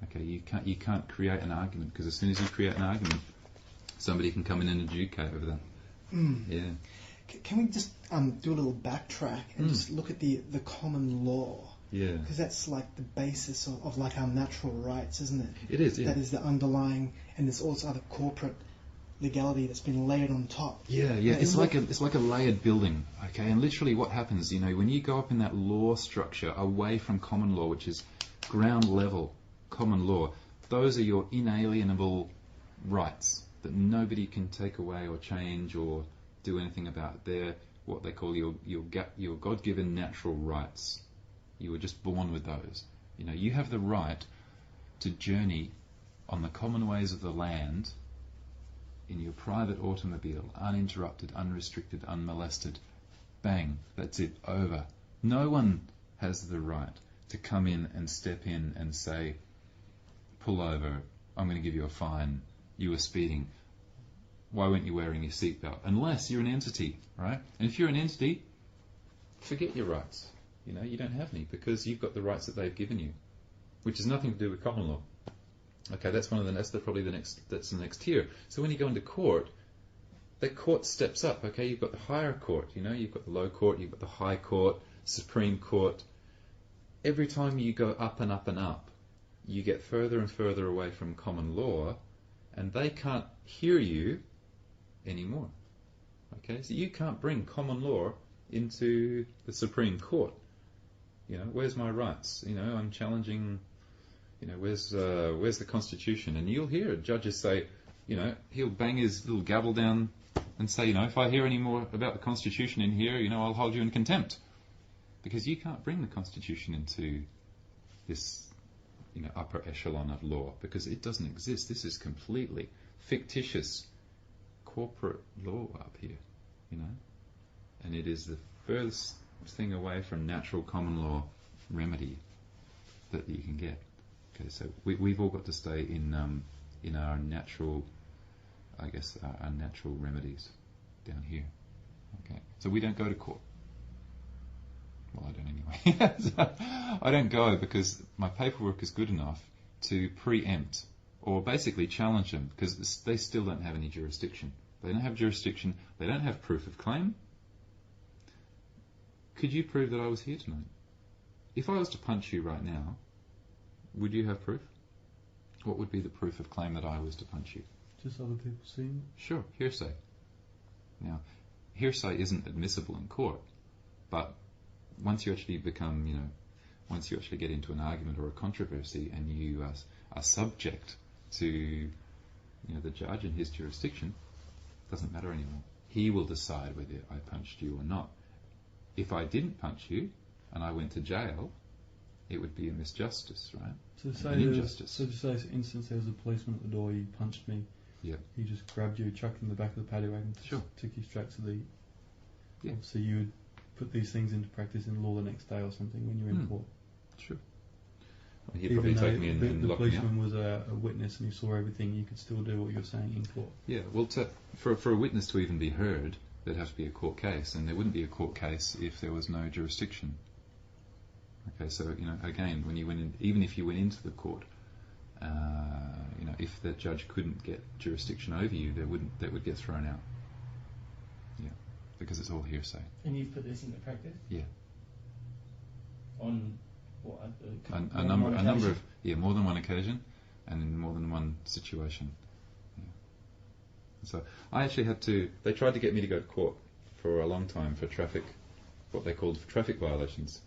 [SPEAKER 1] Okay, you can't create an argument, because as soon as you create an argument, somebody can come in and adjudicate over that. Yeah.
[SPEAKER 5] Can we just do a little backtrack and just look at the common law?
[SPEAKER 1] Yeah.
[SPEAKER 5] Because that's like the basis of like our natural rights, isn't it?
[SPEAKER 1] It is, yeah.
[SPEAKER 5] That is the underlying, and there's also other corporate legality that's been layered on top.
[SPEAKER 1] Yeah. It's like a layered building, okay? And literally what happens, when you go up in that law structure away from common law, which is ground level common law, those are your inalienable rights that nobody can take away or change or do anything about. They're what they call your God-given natural rights. You were just born with those. You have the right to journey on the common ways of the land in your private automobile, uninterrupted, unrestricted, unmolested. Bang, that's it, over. No one has the right to come in and step in and say, pull over, I'm going to give you a fine, you were speeding, why weren't you wearing your seatbelt? Unless you're an entity, right? And if you're an entity, forget your rights. You don't have any, because you've got the rights that they've given you, which has nothing to do with common law. Okay, that's probably the next tier. So when you go into court, the court steps up. Okay, you've got the higher court. You've got the low court, you've got the high court, Supreme Court. Every time you go up and up and up, you get further and further away from common law, and they can't hear you anymore. Okay, so you can't bring common law into the Supreme Court. Where's my rights? I'm challenging. Where's the Constitution? And you'll hear judges say, he'll bang his little gavel down and say, if I hear any more about the Constitution in here, I'll hold you in contempt, because you can't bring the Constitution into this, upper echelon of law, because it doesn't exist. This is completely fictitious corporate law up here, and it is the furthest thing away from natural common law remedy that you can get. Okay, so we've all got to stay in our natural, our natural remedies down here. Okay, so we don't go to court. Well, I don't anyway. I don't go because my paperwork is good enough to preempt or basically challenge them, because they still don't have any jurisdiction. They don't have jurisdiction. They don't have proof of claim. Could you prove that I was here tonight? If I was to punch you right now, would you have proof? What would be the proof of claim that I was to punch you?
[SPEAKER 2] Just other people seeing it?
[SPEAKER 1] Sure, hearsay. Now, hearsay isn't admissible in court, but once you actually become, once you actually get into an argument or a controversy and you are subject to, the judge and his jurisdiction, it doesn't matter anymore. He will decide whether I punched you or not. If I didn't punch you and I went to jail, it would be a misjustice, right?
[SPEAKER 2] So
[SPEAKER 1] an injustice.
[SPEAKER 2] So just say, for instance, there was a policeman at the door, he punched me.
[SPEAKER 1] Yeah.
[SPEAKER 2] He just grabbed you, chucked in the back of the paddy wagon, took you straight to the...
[SPEAKER 1] Yeah.
[SPEAKER 2] So you would put these things into practice in law the next day or something when you're in court.
[SPEAKER 1] Sure. Well, he'd probably take me in and lock me up.
[SPEAKER 2] The policeman was a witness and he saw everything, you could still do what you're saying in court.
[SPEAKER 1] Yeah, well, for a witness to even be heard, there'd have to be a court case, and there wouldn't be a court case if there was no jurisdiction. Okay, so, again, when you went in, even if you went into the court, if the judge couldn't get jurisdiction over you, that would get thrown out. Yeah, because it's all hearsay.
[SPEAKER 4] And you've put this into practice?
[SPEAKER 1] Yeah.
[SPEAKER 4] On what?
[SPEAKER 1] A number of more than one occasion, and in more than one situation. Yeah. So I actually had to. They tried to get me to go to court for a long time for what they called traffic violations,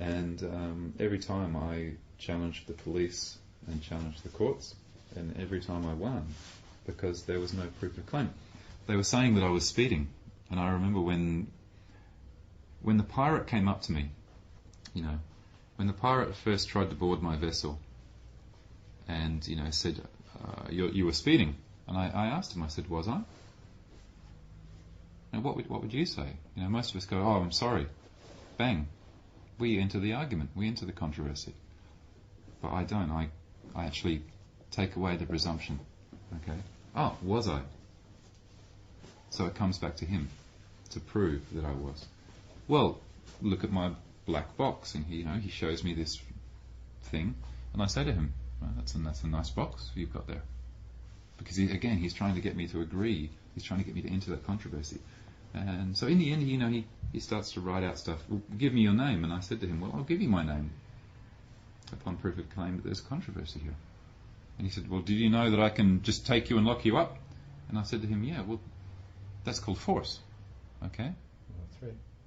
[SPEAKER 1] and every time I challenged the police and challenged the courts, and every time I won, because there was no proof of claim. They were saying that I was speeding, and I remember when the pirate came up to me, when the pirate first tried to board my vessel, and said, you were speeding, and I asked him, I said, was I? Now, what would you say? Most of us go, "Oh, I'm sorry." Bang. We enter the argument. We enter the controversy. But I don't. I actually take away the presumption. Okay. Oh, was I? So it comes back to him to prove that I was. Well, look at my black box, and he shows me this thing, and I say to him, well, that's a nice box you've got there, because he's trying to get me to agree. He's trying to get me to enter that controversy, and so in the end, he starts to write out stuff. Well, give me your name, and I said to him, well, I'll give you my name upon proof of claim that there's controversy here. And he said, well, do you know that I can just take you and lock you up? And I said to him, yeah, well, that's called force, okay?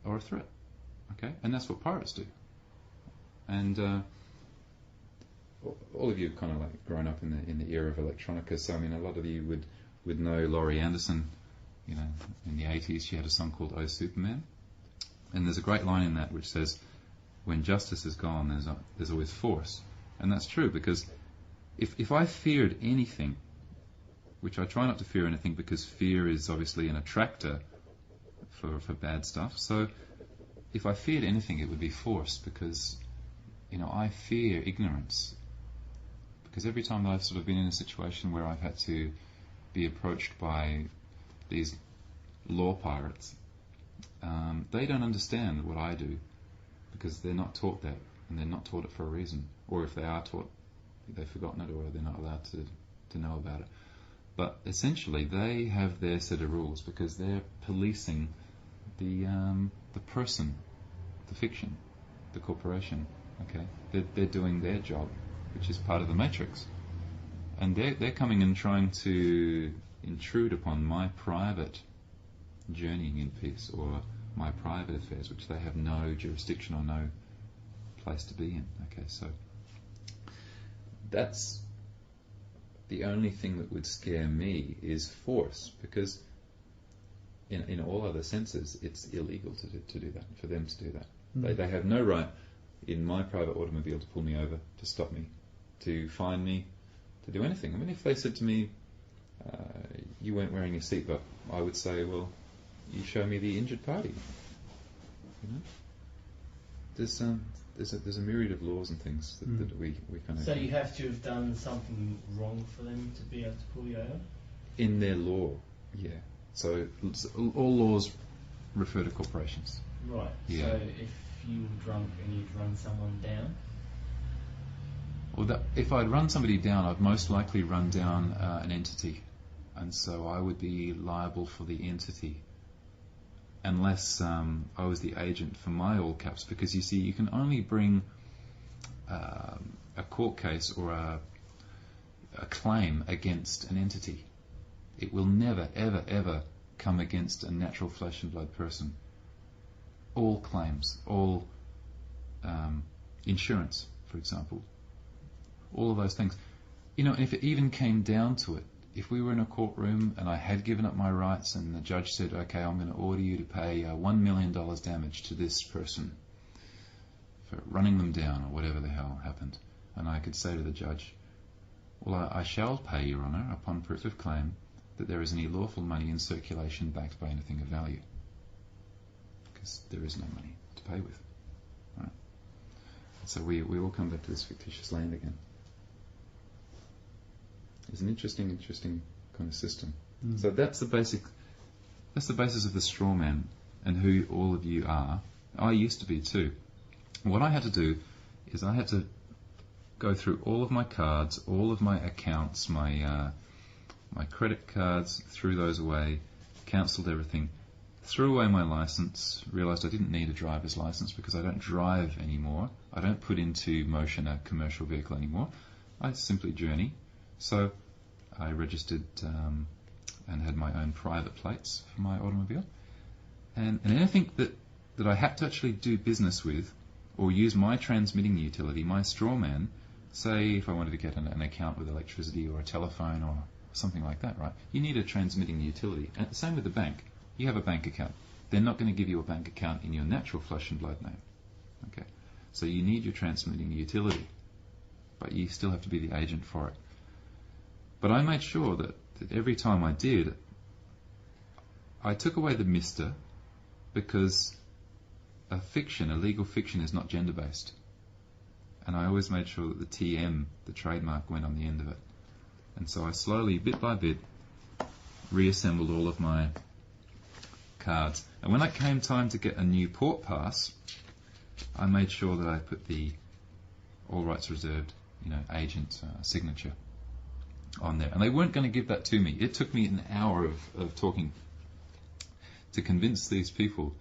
[SPEAKER 1] Or a threat, okay? And that's what pirates do. And all of you have kind of like grown up in the era of electronica, so I mean, a lot of you would know Laurie Anderson. In the 80s, she had a song called "Oh Superman," and there's a great line in that which says, "When justice is gone, there's always force," and that's true, because if I feared anything, which I try not to fear anything because fear is obviously an attractor for bad stuff. So if I feared anything, it would be force, because I fear ignorance. Because every time that I've sort of been in a situation where I've had to be approached by these law pirates, they don't understand what I do, because they're not taught that, and they're not taught it for a reason. Or if they are taught, they've forgotten it, or they're not allowed to know about it. But essentially, they have their set of rules, because they're policing the person, the fiction, the corporation. Okay, they're doing their job, which is part of the matrix, and they're coming and trying to intrude upon my private journeying in peace, or my private affairs, which they have no jurisdiction or no place to be in. Okay, so that's the only thing that would scare me is force, because in all other senses it's illegal to do that, for them to do that. They have no right in my private automobile to pull me over, to stop me, to fine me, to do anything. I mean, if they said to me, you weren't wearing a seatbelt, I would say, well, you show me the injured party. There's a myriad of laws and things that we kind of...
[SPEAKER 4] So you have to have done something wrong for them to be able to pull you over?
[SPEAKER 1] In their law, yeah. So all laws refer to corporations.
[SPEAKER 4] Right.
[SPEAKER 1] Yeah.
[SPEAKER 4] So if you were drunk and you'd run someone down?
[SPEAKER 1] Well, if I'd run somebody down, I'd most likely run down an entity. And so I would be liable for the entity, unless I was the agent for my all caps. Because you see, you can only bring a court case or a claim against an entity. It will never, ever, ever come against a natural flesh and blood person. All claims, all insurance, for example, all of those things. If it even came down to it, if we were in a courtroom and I had given up my rights and the judge said, okay, I'm going to order you to pay $1 million damage to this person for running them down or whatever the hell happened, and I could say to the judge, well, I shall pay, Your Honour, upon proof of claim that there is any lawful money in circulation backed by anything of value. Because there is no money to pay with. Right? So we all come back to this fictitious land again. It's an interesting kind of system. So that's the basis of the straw man and who all of you are. I used to be too. What I had to do is I had to go through all of my cards, all of my accounts, my credit cards, threw those away, cancelled everything, threw away my license, realised I didn't need a driver's license because I don't drive anymore. I don't put into motion a commercial vehicle anymore. I simply journey. So I registered and had my own private plates for my automobile. And anything that I had to actually do business with or use my transmitting utility, my straw man, say if I wanted to get an account with electricity or a telephone or something like that, right? You need a transmitting utility. And the same with the bank. You have a bank account. They're not going to give you a bank account in your natural flesh and blood name. Okay? So you need your transmitting utility. But you still have to be the agent for it. But I made sure that every time I did, I took away the Mr. because a legal fiction, is not gender-based. And I always made sure that the TM, the trademark, went on the end of it. And so I slowly, bit by bit, reassembled all of my cards. And when it came time to get a new port pass, I made sure that I put the all rights reserved, agent signature on there. And they weren't going to give that to me. It took me an hour of talking to convince these people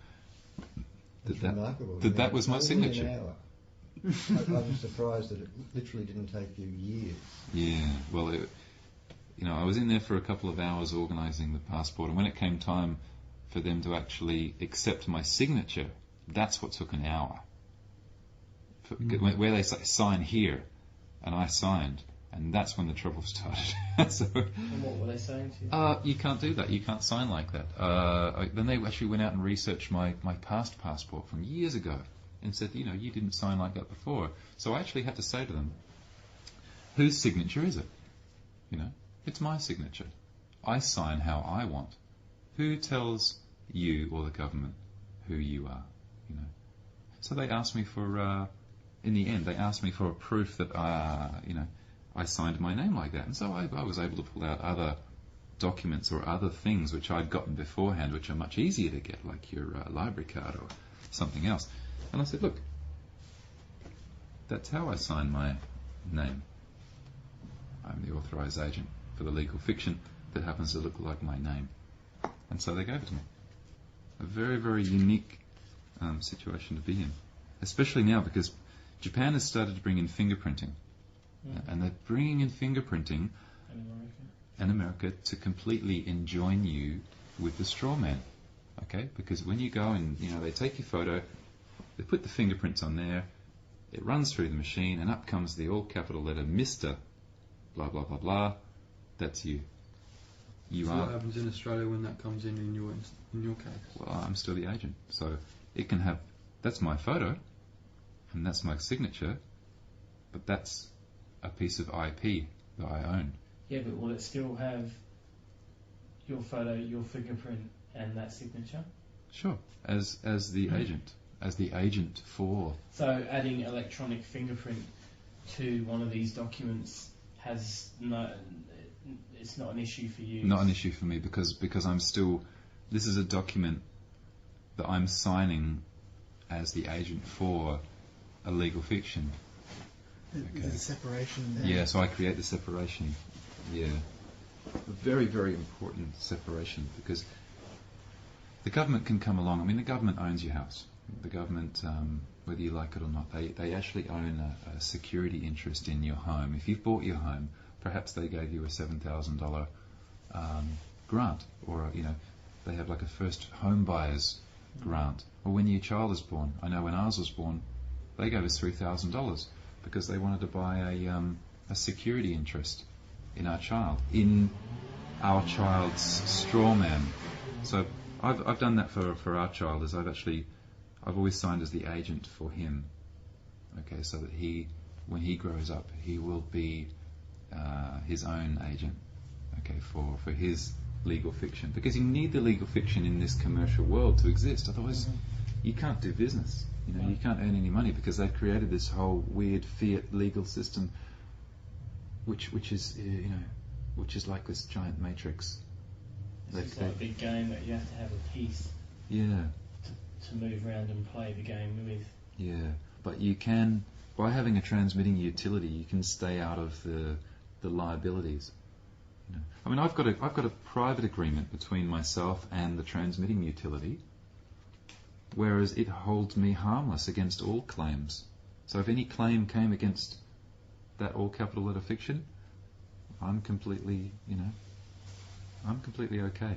[SPEAKER 1] that was my signature.
[SPEAKER 3] An hour. I was surprised that it literally didn't take you years.
[SPEAKER 1] Yeah, well, I was in there for a couple of hours organising the passport, and when it came time for them to actually accept my signature, that's what took an hour. Where they say sign here, and I signed, and that's when the trouble started. So,
[SPEAKER 4] and what were they saying to you?
[SPEAKER 1] You can't do that. You can't sign like that. Then they actually went out and researched my past passport from years ago and said, you didn't sign like that before. So I actually had to say to them, whose signature is it? It's my signature. I sign how I want. Who tells you or the government who you are? So they asked me for, in the end, they asked me for a proof that, I signed my name like that. And so I was able to pull out other documents or other things which I'd gotten beforehand, which are much easier to get, like your library card or something else. And I said, look, that's how I sign my name. I'm the authorised agent for the legal fiction that happens to look like my name. And so they gave it to me. A very, very unique situation to be in, especially now because Japan has started to bring in fingerprinting. And they're bringing in fingerprinting and America to completely enjoin you with the straw man. Okay? Because when you go and, they take your photo, they put the fingerprints on there, it runs through the machine, and up comes the all capital letter Mr. blah, blah, blah, blah. That's you. You
[SPEAKER 2] so
[SPEAKER 1] are.
[SPEAKER 2] What happens in Australia when that comes in your case?
[SPEAKER 1] Well, I'm still the agent. So it can have, that's my photo, and that's my signature, but that's a piece of IP that I own.
[SPEAKER 4] Yeah, but will it still have your photo, your fingerprint, and that signature?
[SPEAKER 1] Sure, as the agent for.
[SPEAKER 4] So adding electronic fingerprint to one of these documents has no. It's not an issue for you.
[SPEAKER 1] Not an issue for me because I'm still. This is a document that I'm signing as the agent for a legal fiction.
[SPEAKER 5] There's a separation there.
[SPEAKER 1] Yeah, so I create the separation. Yeah. A very, very important separation because the government can come along. I mean, the government owns your house. The government, whether you like it or not, they actually own a security interest in your home. If you've bought your home, perhaps they gave you a $7,000 grant, or they have like a first home buyer's grant. Or when your child is born, I know when ours was born, they gave us $3,000 because they wanted to buy a security interest in our child, in our child's straw man. So I've done that for our child. I've always signed as the agent for him. Okay, so that when he grows up, he will be his own agent. Okay, for his legal fiction, because you need the legal fiction in this commercial world to exist. Otherwise, you can't do business. You can't earn any money because they've created this whole weird fiat legal system, which is like this giant matrix.
[SPEAKER 4] It's like a big game that you have to have a piece.
[SPEAKER 1] Yeah.
[SPEAKER 4] To move around and play the game with.
[SPEAKER 1] Yeah, but you can, by having a transmitting utility, you can stay out of the liabilities. I mean, I've got a private agreement between myself and the transmitting utility, whereas it holds me harmless against all claims. So if any claim came against that all capital letter fiction, I'm completely okay.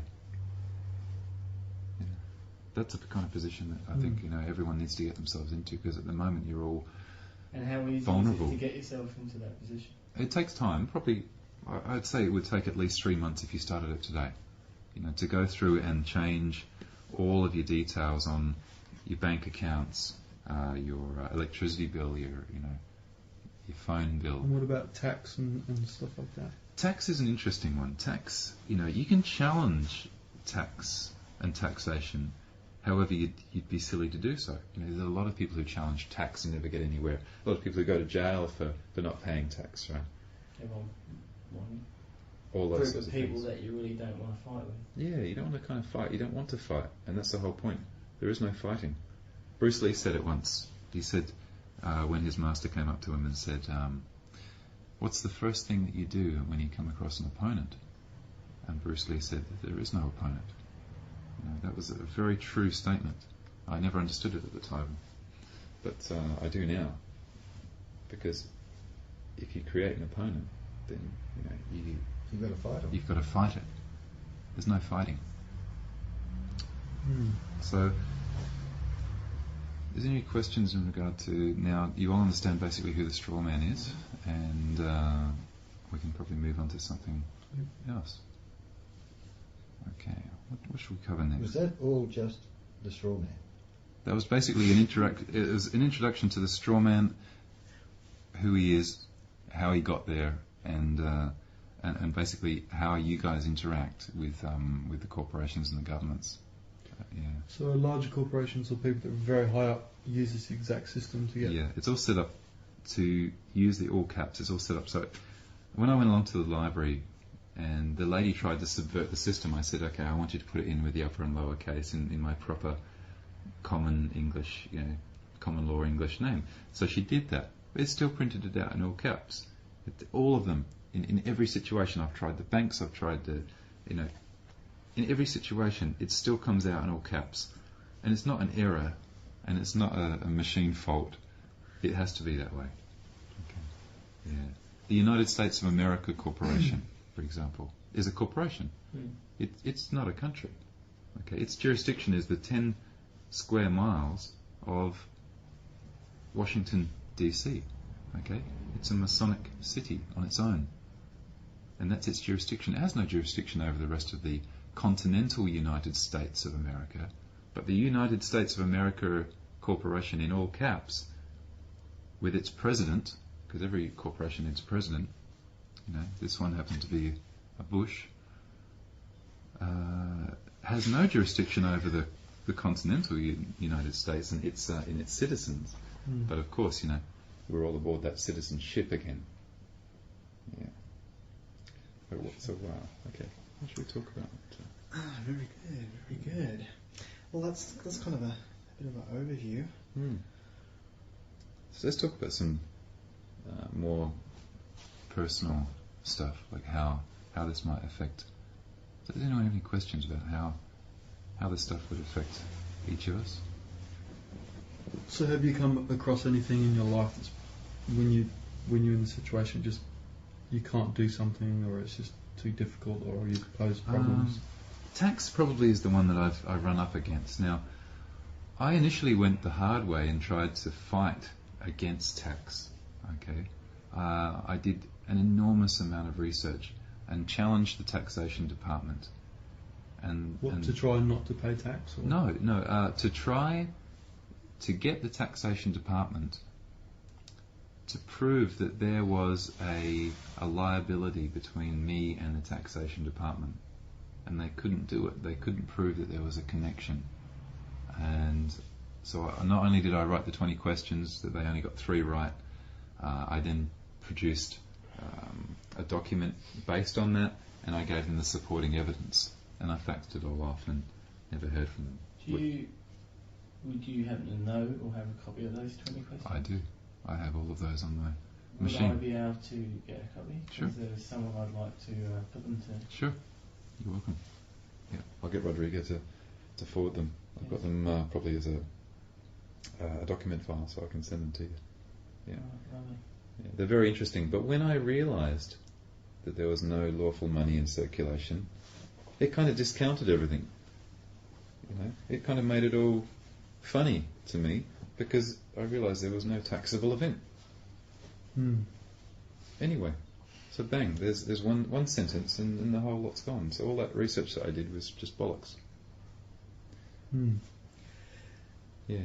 [SPEAKER 1] That's the kind of position that I think everyone needs to get themselves into, because at the moment you're all
[SPEAKER 4] and how easy
[SPEAKER 1] vulnerable.
[SPEAKER 4] Is it to get yourself into that position?
[SPEAKER 1] It takes time. Probably, I'd say it would take at least 3 months if you started it today. To go through and change all of your details on your bank accounts, your electricity bill, your phone bill.
[SPEAKER 2] And what about tax and stuff like that?
[SPEAKER 1] Tax is an interesting one. Tax, you can challenge tax and taxation. However, you'd be silly to do so. You know, there's a lot of people who challenge tax and never get anywhere. A lot of people who go to jail for not paying tax, right?
[SPEAKER 4] Everyone, one
[SPEAKER 1] All those
[SPEAKER 4] group
[SPEAKER 1] sorts
[SPEAKER 4] of
[SPEAKER 1] of
[SPEAKER 4] people
[SPEAKER 1] things.
[SPEAKER 4] that you really don't want to fight with.
[SPEAKER 1] Yeah, you don't want to kind of fight. You don't want to fight, and that's the whole point. There is no fighting. Bruce Lee said it once. He said when his master came up to him and said, "What's the first thing that you do when you come across an opponent?" And Bruce Lee said that there is no opponent. You know, that was a very true statement. I never understood it at the time, but I do now, because if you create an opponent, then
[SPEAKER 3] You've got to fight them.
[SPEAKER 1] you've got to fight it. There's no fighting.
[SPEAKER 2] Hmm.
[SPEAKER 1] So, is there any questions in regard to, now you all understand basically who the straw man is, and we can probably move on to something else. Okay, what should we cover next?
[SPEAKER 3] Was that all just the straw man?
[SPEAKER 1] That was basically it was an introduction to the straw man, who he is, how he got there, and basically how you guys interact with the corporations and the governments. Yeah.
[SPEAKER 2] So larger corporations or people that are very high up use this exact system to get.
[SPEAKER 1] Yeah, it's all set up to use the all caps. It's all set up. So when I went along to the library and the lady tried to subvert the system, I said, okay, I want you to put it in with the upper and lower case in my proper common English, common law English name. So she did that. But it still printed it out in all caps. All of them, in every situation. I've tried the banks, I've tried in every situation, it still comes out in all caps. And it's not an error, and it's not a machine fault. It has to be that way. Okay. Yeah. The United States of America Corporation, for example, is a corporation. It's not a country. Okay. Its jurisdiction is the 10 square miles of Washington, D.C. Okay. It's a Masonic city on its own. And that's its jurisdiction. It has no jurisdiction over the rest of the continental United States of America, but the United States of America Corporation in all caps, with its president, because every corporation needs a president, this one happened to be a Bush, has no jurisdiction over the continental United States and its in its citizens. But of course, we're all aboard that citizenship again. Yeah. So wow. Okay. What should we talk about?
[SPEAKER 5] Very good, very good. Well, that's kind of a bit of an overview.
[SPEAKER 1] So let's talk about some more personal stuff, like how this might affect. Does anyone have any questions about how this stuff would affect each of us?
[SPEAKER 2] So have you come across anything in your life that's when you're in the situation just you can't do something, or it's just too difficult, or you pose problems?
[SPEAKER 1] Tax probably is the one that I've run up against. Now, I initially went the hard way and tried to fight against tax. Okay, I did an enormous amount of research and challenged the taxation department. And
[SPEAKER 2] to try not to pay tax? Or?
[SPEAKER 1] No. To try to get the taxation department to prove that there was a liability between me and the taxation department. And they couldn't do it. They couldn't prove that there was a connection. And so not only did I write the 20 questions, that they only got 3 right, I then produced a document based on that, and I gave them the supporting evidence. And I faxed it all off and never heard from them.
[SPEAKER 4] Would you happen to know or have a copy of those 20 questions?
[SPEAKER 1] I do. I have all of those on my
[SPEAKER 4] Would
[SPEAKER 1] machine.
[SPEAKER 4] I be able to get a copy?
[SPEAKER 1] Sure.
[SPEAKER 4] Is there someone I'd like to put them to?
[SPEAKER 1] Sure. You're welcome. Yeah, I'll get Rodrigo to forward them. I've got them probably as a document file, so I can send them to you. Yeah.
[SPEAKER 4] Oh, lovely.
[SPEAKER 1] Yeah, they're very interesting. But when I realised that there was no lawful money in circulation, it kind of discounted everything. It kind of made it all funny to me, because I realised there was no taxable event. Anyway, so bang, there's one sentence and the whole lot's gone. So all that research that I did was just bollocks. Yeah.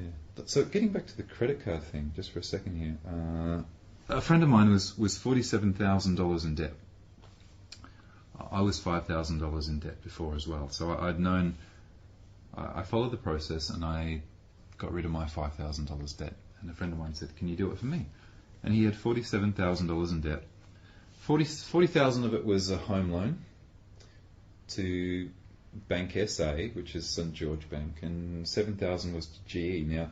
[SPEAKER 1] So getting back to the credit card thing, just for a second here. A friend of mine was $47,000 in debt. I was $5,000 in debt before as well. So I'd known I followed the process and I got rid of my $5,000 debt. And a friend of mine said, "Can you do it for me?" And he had $47,000 in debt. 40,000 of it was a home loan to Bank SA, which is St George Bank, and 7,000 was to GE. Now,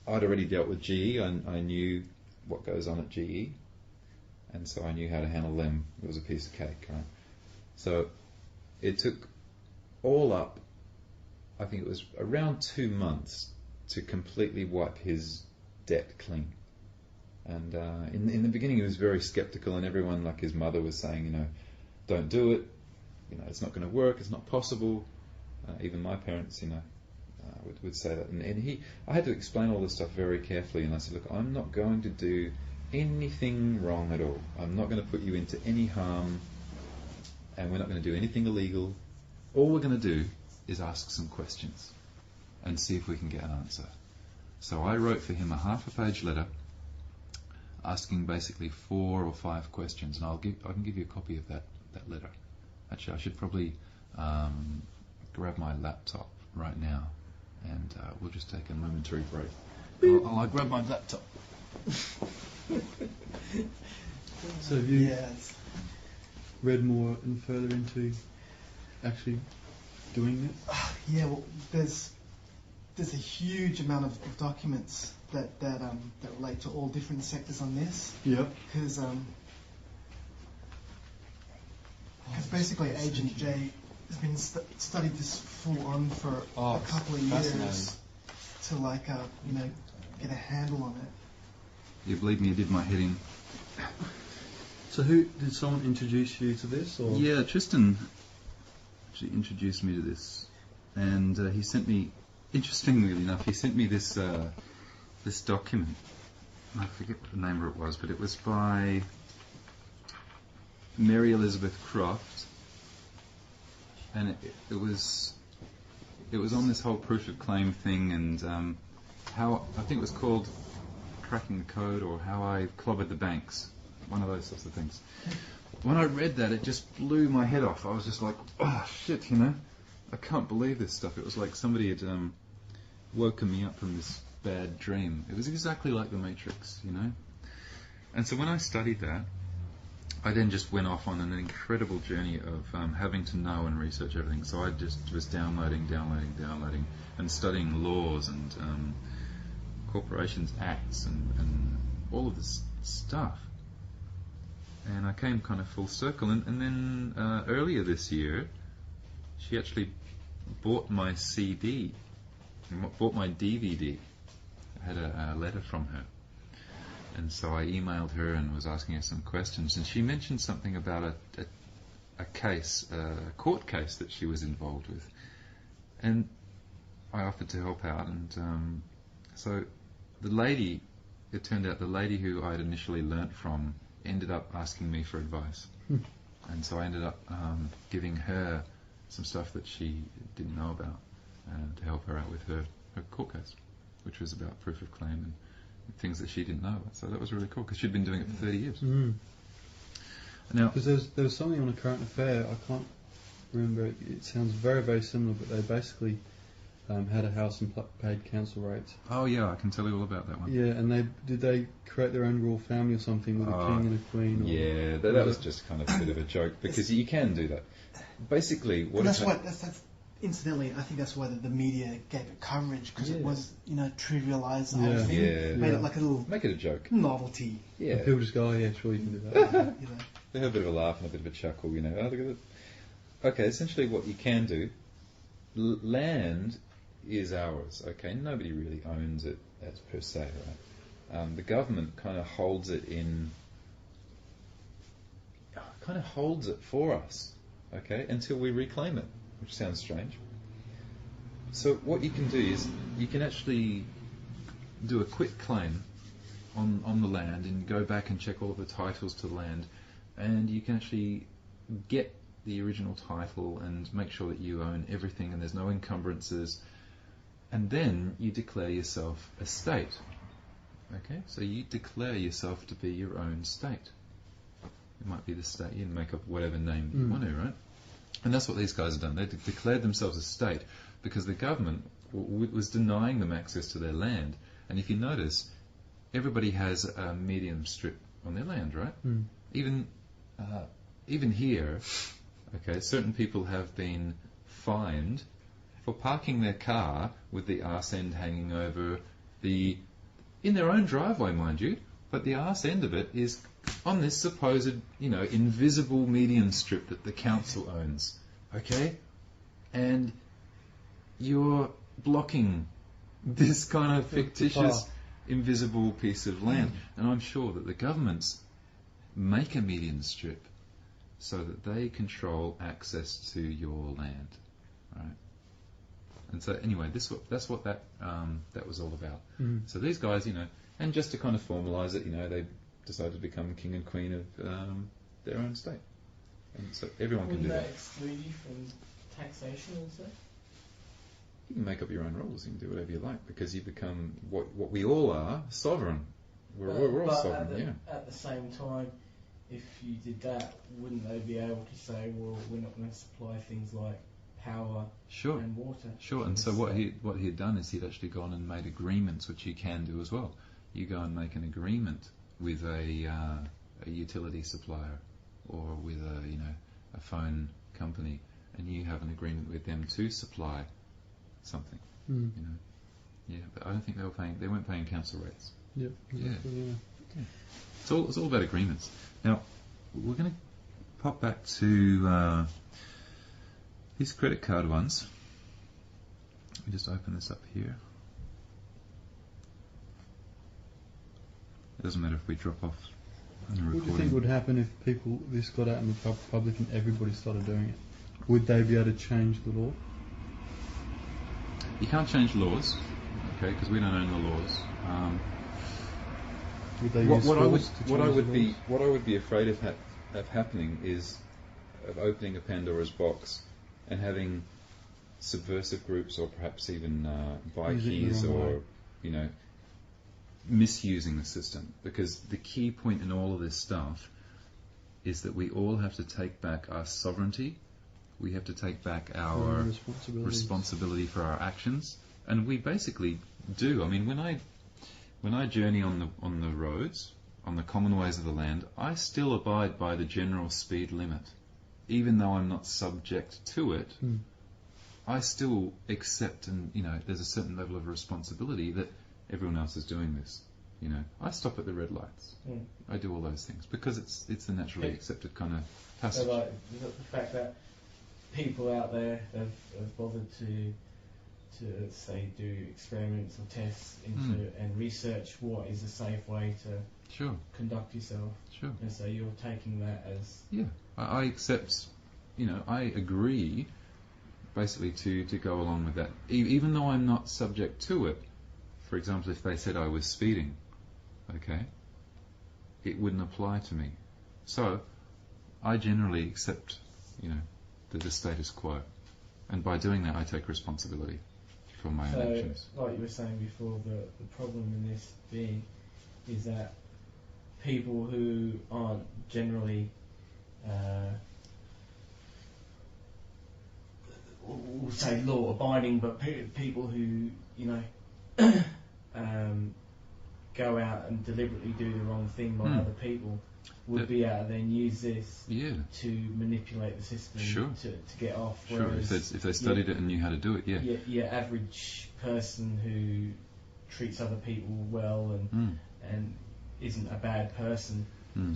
[SPEAKER 1] I'd already dealt with GE. I knew what goes on at GE, and so I knew how to handle them. It was a piece of cake, right? So it took all up, I think it was around 2 months to completely wipe his debt clean. And in the beginning he was very skeptical, and everyone, like his mother, was saying, don't do it, it's not going to work, it's not possible. Even my parents, would say that. And I had to explain all this stuff very carefully, and I said, look, I'm not going to do anything wrong at all. I'm not going to put you into any harm, and we're not going to do anything illegal. All we're going to do is ask some questions and see if we can get an answer. So I wrote for him a half-a-page letter asking basically 4 or 5 questions, and I can give you a copy of that letter. Actually, I should probably grab my laptop right now, and we'll just take a momentary break. I'll grab my laptop.
[SPEAKER 2] So have you
[SPEAKER 5] Yes.
[SPEAKER 2] read more and further into actually doing this?
[SPEAKER 5] Yeah, well, there's a huge amount of documents that relate to all different sectors on this,
[SPEAKER 2] Yep.
[SPEAKER 5] because basically Agent J has been studied this full on for a couple of years to get a handle on it.
[SPEAKER 1] You believe me, I did my head in.
[SPEAKER 2] So did someone introduce you to this? Or?
[SPEAKER 1] Yeah, Tristan actually introduced me to this, and he sent me, interestingly enough, this this document. I forget what the name of it was, but it was by Mary Elizabeth Croft, and it was on this whole proof of claim thing, and how, I think it was called Cracking the Code, or How I Clobbered the Banks, one of those sorts of things. When I read that, it just blew my head off. I was just like, oh shit, I can't believe this stuff. It was like somebody had woken me up from this bad dream. It was exactly like The Matrix, And so when I studied that, I then just went off on an incredible journey of having to know and research everything. So I just was downloading, and studying laws and corporations acts and all of this stuff. And I came kind of full circle. And then earlier this year, she actually bought my CD, bought my DVD. I had a letter from her. And so I emailed her and was asking her some questions. And she mentioned something about a case, a court case that she was involved with. And I offered to help out. And so it turned out the lady who I'd initially learnt from ended up asking me for advice. And so I ended up giving her some stuff that she didn't know about to help her out with her court case, which was about proof of claim and things that she didn't know about. So that was really cool, because she'd been doing it for 30 years.
[SPEAKER 2] Mm.
[SPEAKER 1] Now,
[SPEAKER 2] because there was something on A Current Affair, I can't remember, it sounds very, very similar, but they basically had a house and paid council rates.
[SPEAKER 1] oh yeah, I can tell you all about that one.
[SPEAKER 2] Yeah, and did they create their own royal family or something with a king and a queen? Or,
[SPEAKER 1] Yeah, that was just kind of a bit of a joke, because you can do that. Basically, what
[SPEAKER 5] And
[SPEAKER 1] is
[SPEAKER 5] that's incidentally, I think that's why the media gave it coverage, because it was, trivialised the whole
[SPEAKER 2] Yeah.
[SPEAKER 5] thing.
[SPEAKER 1] Yeah.
[SPEAKER 5] Made it like a little
[SPEAKER 1] make it a joke.
[SPEAKER 5] novelty.
[SPEAKER 1] Yeah,
[SPEAKER 2] People just go, oh yeah, sure, you can do that.
[SPEAKER 1] they have a bit of a laugh and a bit of a chuckle, oh, look at it. Okay, essentially what you can do, land is ours, okay? Nobody really owns it as per se, right? The government kind of holds it for us, okay, until we reclaim it, which sounds strange. So what you can do is you can actually do a quick claim on the land and go back and check all of the titles to the land, and you can actually get the original title and make sure that you own everything and there's no encumbrances, and then you declare yourself a state. Okay, so you declare yourself to be your own state. It might be the state, you can make up whatever name you want to, right? And that's what these guys have done. They declared themselves a state because the government was denying them access to their land. And if you notice, everybody has a median strip on their land, right?
[SPEAKER 2] Mm.
[SPEAKER 1] Even here, okay, certain people have been fined for parking their car with the arse end hanging over in their own driveway, mind you, but the arse end of it is on this supposed, invisible median strip that the council owns, okay? And you're blocking this kind of fictitious, invisible piece of land. And I'm sure that the governments make a median strip so that they control access to your land, right? And so anyway, that's what that was all about.
[SPEAKER 2] Mm.
[SPEAKER 1] So these guys, and just to kind of formalise it, they decided to become king and queen of their own state. And so everyone can do
[SPEAKER 4] Wouldn't
[SPEAKER 1] that.
[SPEAKER 4] that exclude you from taxation also?
[SPEAKER 1] You can make up your own rules. You can do whatever you like because you become what we all are, sovereign. We're all
[SPEAKER 4] But
[SPEAKER 1] sovereign,
[SPEAKER 4] at the same time, if you did that, wouldn't they be able to say, well, we're not going to supply things like power
[SPEAKER 1] Sure.
[SPEAKER 4] and water?
[SPEAKER 1] Sure, and so what he had done is he'd actually gone and made agreements, which you can do as well. You go and make an agreement with a utility supplier or with a phone company, and you have an agreement with them to supply something.
[SPEAKER 2] Mm.
[SPEAKER 1] Yeah, but I don't think they weren't paying council rates.
[SPEAKER 2] Yep.
[SPEAKER 1] Yeah.
[SPEAKER 2] Exactly, yeah.
[SPEAKER 1] It's all about agreements. Now we're going to pop back to these credit card ones. Let me just open this up here. It doesn't matter if we drop off on the
[SPEAKER 2] What do
[SPEAKER 1] recording.
[SPEAKER 2] you think would happen if this got out in the public and everybody started doing it? Would they be able to change the law?
[SPEAKER 1] You can't change laws, okay, because we don't own the laws.
[SPEAKER 2] Would they use
[SPEAKER 1] What I would
[SPEAKER 2] force to change
[SPEAKER 1] what I
[SPEAKER 2] the
[SPEAKER 1] would be
[SPEAKER 2] laws?
[SPEAKER 1] what I would be afraid of happening is of opening a Pandora's box and having subversive groups or perhaps even bikies
[SPEAKER 2] the wrong
[SPEAKER 1] or
[SPEAKER 2] way.
[SPEAKER 1] misusing the system, because the key point in all of this stuff is that we all have to take back our sovereignty. We have to take back our responsibility for our actions, and we basically do. I mean, when I journey on the roads, on the common ways of the land, I still abide by the general speed limit, even though I'm not subject to it.
[SPEAKER 2] Mm.
[SPEAKER 1] I still accept, and there's a certain level of responsibility that everyone else is doing this. I stop at the red lights.
[SPEAKER 4] Mm.
[SPEAKER 1] I do all those things because it's the naturally accepted kind of passage.
[SPEAKER 4] So, like, the fact that people out there have bothered to say do experiments or tests into and research what is a safe way to
[SPEAKER 1] Sure,
[SPEAKER 4] conduct yourself.
[SPEAKER 1] sure.
[SPEAKER 4] And so you're taking that as
[SPEAKER 1] Yeah, I accept. I agree, basically, to go along with that, even though I'm not subject to it. For example, if they said I was speeding, okay, it wouldn't apply to me. So I generally accept, the status quo, and by doing that, I take responsibility for my own actions.
[SPEAKER 4] Like you were saying before, the problem in this being is that people who aren't generally we'll say law abiding, but people who go out and deliberately do the wrong thing by other people would be able to then use this to manipulate the system to get off.
[SPEAKER 1] Sure, if they studied it and knew how to do it,
[SPEAKER 4] your average person who treats other people well and isn't a bad person.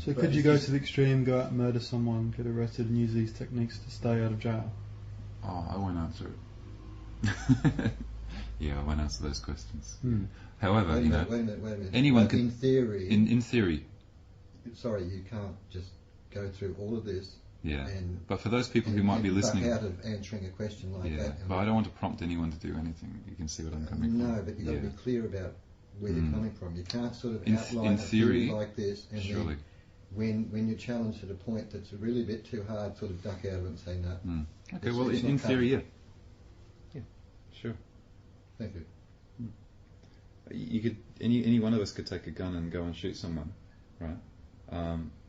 [SPEAKER 2] So could you go to the extreme, go out and murder someone, get arrested and use these techniques to stay out of jail?
[SPEAKER 1] Oh, I won't answer it. I won't answer those questions. However,
[SPEAKER 3] Wait a minute.
[SPEAKER 1] anyone
[SPEAKER 3] But
[SPEAKER 1] can.
[SPEAKER 3] in theory,
[SPEAKER 1] In theory,
[SPEAKER 3] sorry, you can't just go through all of this.
[SPEAKER 1] yeah.
[SPEAKER 3] And
[SPEAKER 1] But for those people who might be listening,
[SPEAKER 3] duck out of answering a question like that.
[SPEAKER 1] but I don't want to prompt anyone to do anything. You can see what I'm coming from.
[SPEAKER 3] No, but you've got to be clear about where you're coming from. You can't sort of
[SPEAKER 1] In
[SPEAKER 3] outline a
[SPEAKER 1] theory,
[SPEAKER 3] theory like this and
[SPEAKER 1] surely.
[SPEAKER 3] then when you're challenged at a point that's really a bit too hard, sort of duck out of it and say no.
[SPEAKER 1] Okay,
[SPEAKER 3] It's-
[SPEAKER 1] well,
[SPEAKER 3] it's
[SPEAKER 1] in
[SPEAKER 3] not
[SPEAKER 1] theory,
[SPEAKER 3] covered.
[SPEAKER 1] yeah, sure.
[SPEAKER 3] Thank you.
[SPEAKER 1] You could any one of us could take a gun and go and shoot someone, right?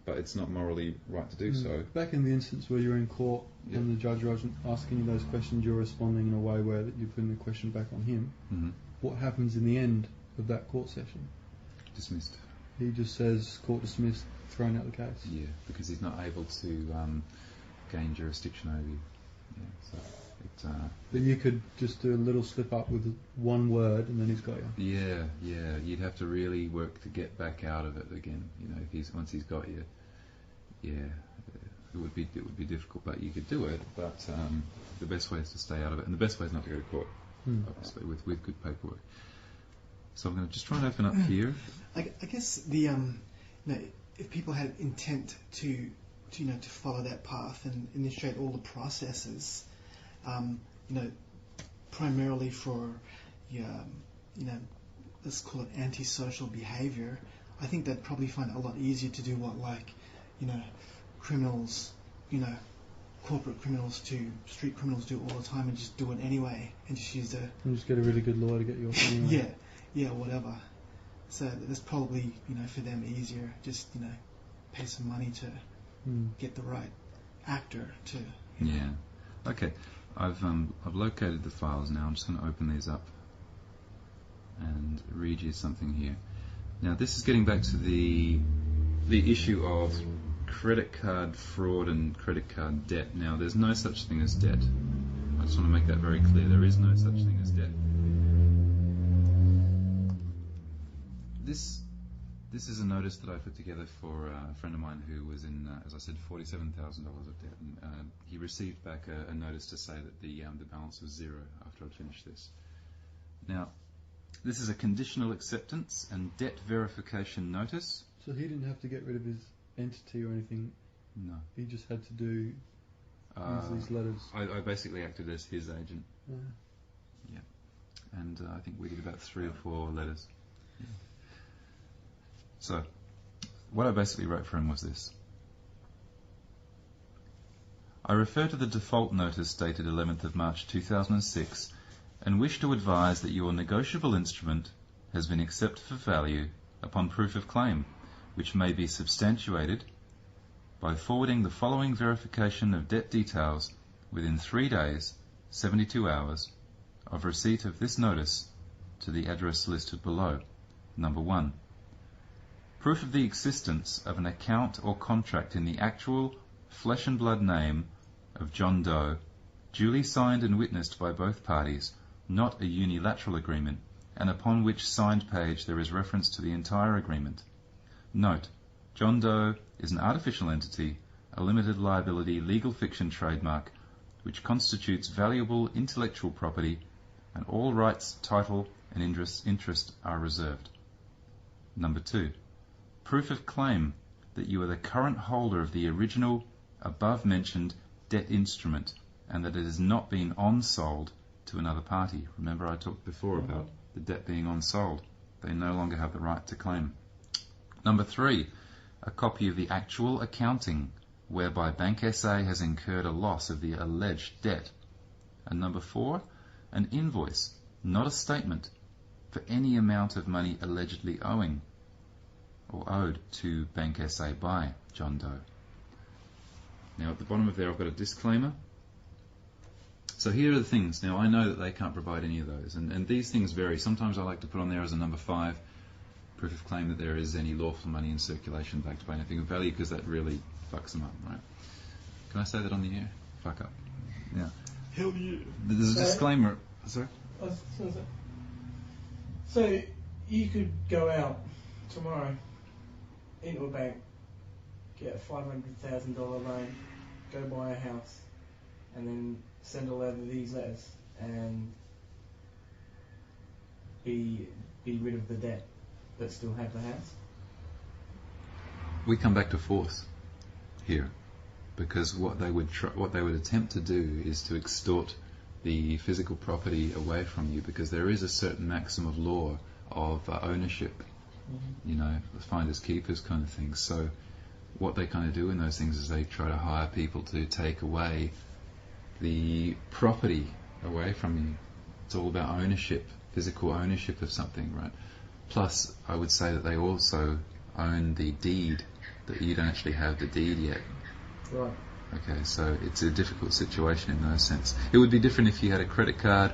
[SPEAKER 1] but it's not morally right to do so.
[SPEAKER 2] Back in the instance where you're in court and the judge wasn't asking you those questions, you're responding in a way where that you're putting the question back on him.
[SPEAKER 1] Mm-hmm.
[SPEAKER 2] What happens in the end of that court session?
[SPEAKER 1] Dismissed.
[SPEAKER 2] He just says, court dismissed, thrown out the case.
[SPEAKER 1] Yeah, because he's not able to gain jurisdiction over you. Yeah, so
[SPEAKER 2] But you could just do a little slip up with one word and then he's got you.
[SPEAKER 1] yeah, you'd have to really work to get back out of it again. You know, if once he's got you, it would be difficult, but you could do it. But the best way is to stay out of it, and the best way is not to go to court, obviously, with good paperwork. So I'm going to just try and open up here.
[SPEAKER 5] I guess the if people had intent to follow that path and initiate all the processes, primarily for let's call it antisocial behaviour, I think they'd probably find it a lot easier to do what criminals, corporate criminals street criminals do all the time, and just do it anyway, and just use
[SPEAKER 2] and just get a really good lawyer to get you off anyway.
[SPEAKER 5] Yeah, whatever. So that's probably, for them easier. Just, pay some money to get the right actor to.
[SPEAKER 1] Yeah. Okay. I've located the files now. I'm just going to open these up and read you something here. Now, this is getting back to the issue of credit card fraud and credit card debt. Now, there's no such thing as debt. I just want to make that very clear. There is no such thing as debt. This is a notice that I put together for a friend of mine who was in, as I said, $47,000 of debt, and he received back a notice to say that the balance was zero after I'd finished this. Now, this is a conditional acceptance and debt verification notice.
[SPEAKER 2] So he didn't have to get rid of his entity or anything.
[SPEAKER 1] No.
[SPEAKER 2] He just had to use these letters.
[SPEAKER 1] I basically acted as his agent.
[SPEAKER 2] Yeah.
[SPEAKER 1] And I think we did about 3 or 4 letters. Yeah. So, what I basically wrote for him was this. I refer to the default notice dated 11th of March 2006 and wish to advise that your negotiable instrument has been accepted for value upon proof of claim, which may be substantiated by forwarding the following verification of debt details within 3 days, 72 hours, of receipt of this notice to the address listed below. Number 1. Proof of the existence of an account or contract in the actual flesh and blood name of John Doe, duly signed and witnessed by both parties, not a unilateral agreement, and upon which signed page there is reference to the entire agreement. Note, John Doe is an artificial entity, a limited liability legal fiction trademark, which constitutes valuable intellectual property, and all rights, title, and interest are reserved. Number 2. Proof of claim that you are the current holder of the original above-mentioned debt instrument and that it has not been on-sold to another party. Remember I talked before about the debt being on-sold. They no longer have the right to claim. Number 3. A copy of the actual accounting whereby Bank SA has incurred a loss of the alleged debt. And number 4. An invoice, not a statement, for any amount of money allegedly owing or owed to Bank SA by John Doe. Now at the bottom of there I've got a disclaimer. So here are the things. Now I know that they can't provide any of those, and these things vary. Sometimes I like to put on there as a number 5, proof of claim that there is any lawful money in circulation backed by anything of value, because that really fucks them up, right? Can I say that on the air? Fuck up. Yeah.
[SPEAKER 4] Hell yeah.
[SPEAKER 1] There's a disclaimer. Sorry?
[SPEAKER 4] So you could go out tomorrow into a bank, get a $500,000 loan, go buy a house, and then send all over these letters and be rid of the debt but still have the house?
[SPEAKER 1] We come back to force here, because what they would attempt to do is to extort the physical property away from you, because there is a certain maxim of law of ownership, you know, finders keepers kind of thing. So what they kind of do in those things is they try to hire people to take away the property away from you. It's all about ownership, physical ownership of something, right? Plus, I would say that they also own the deed that you don't actually have the deed yet.
[SPEAKER 4] Right.
[SPEAKER 1] Okay, so it's a difficult situation in those sense. It would be different if you had a credit card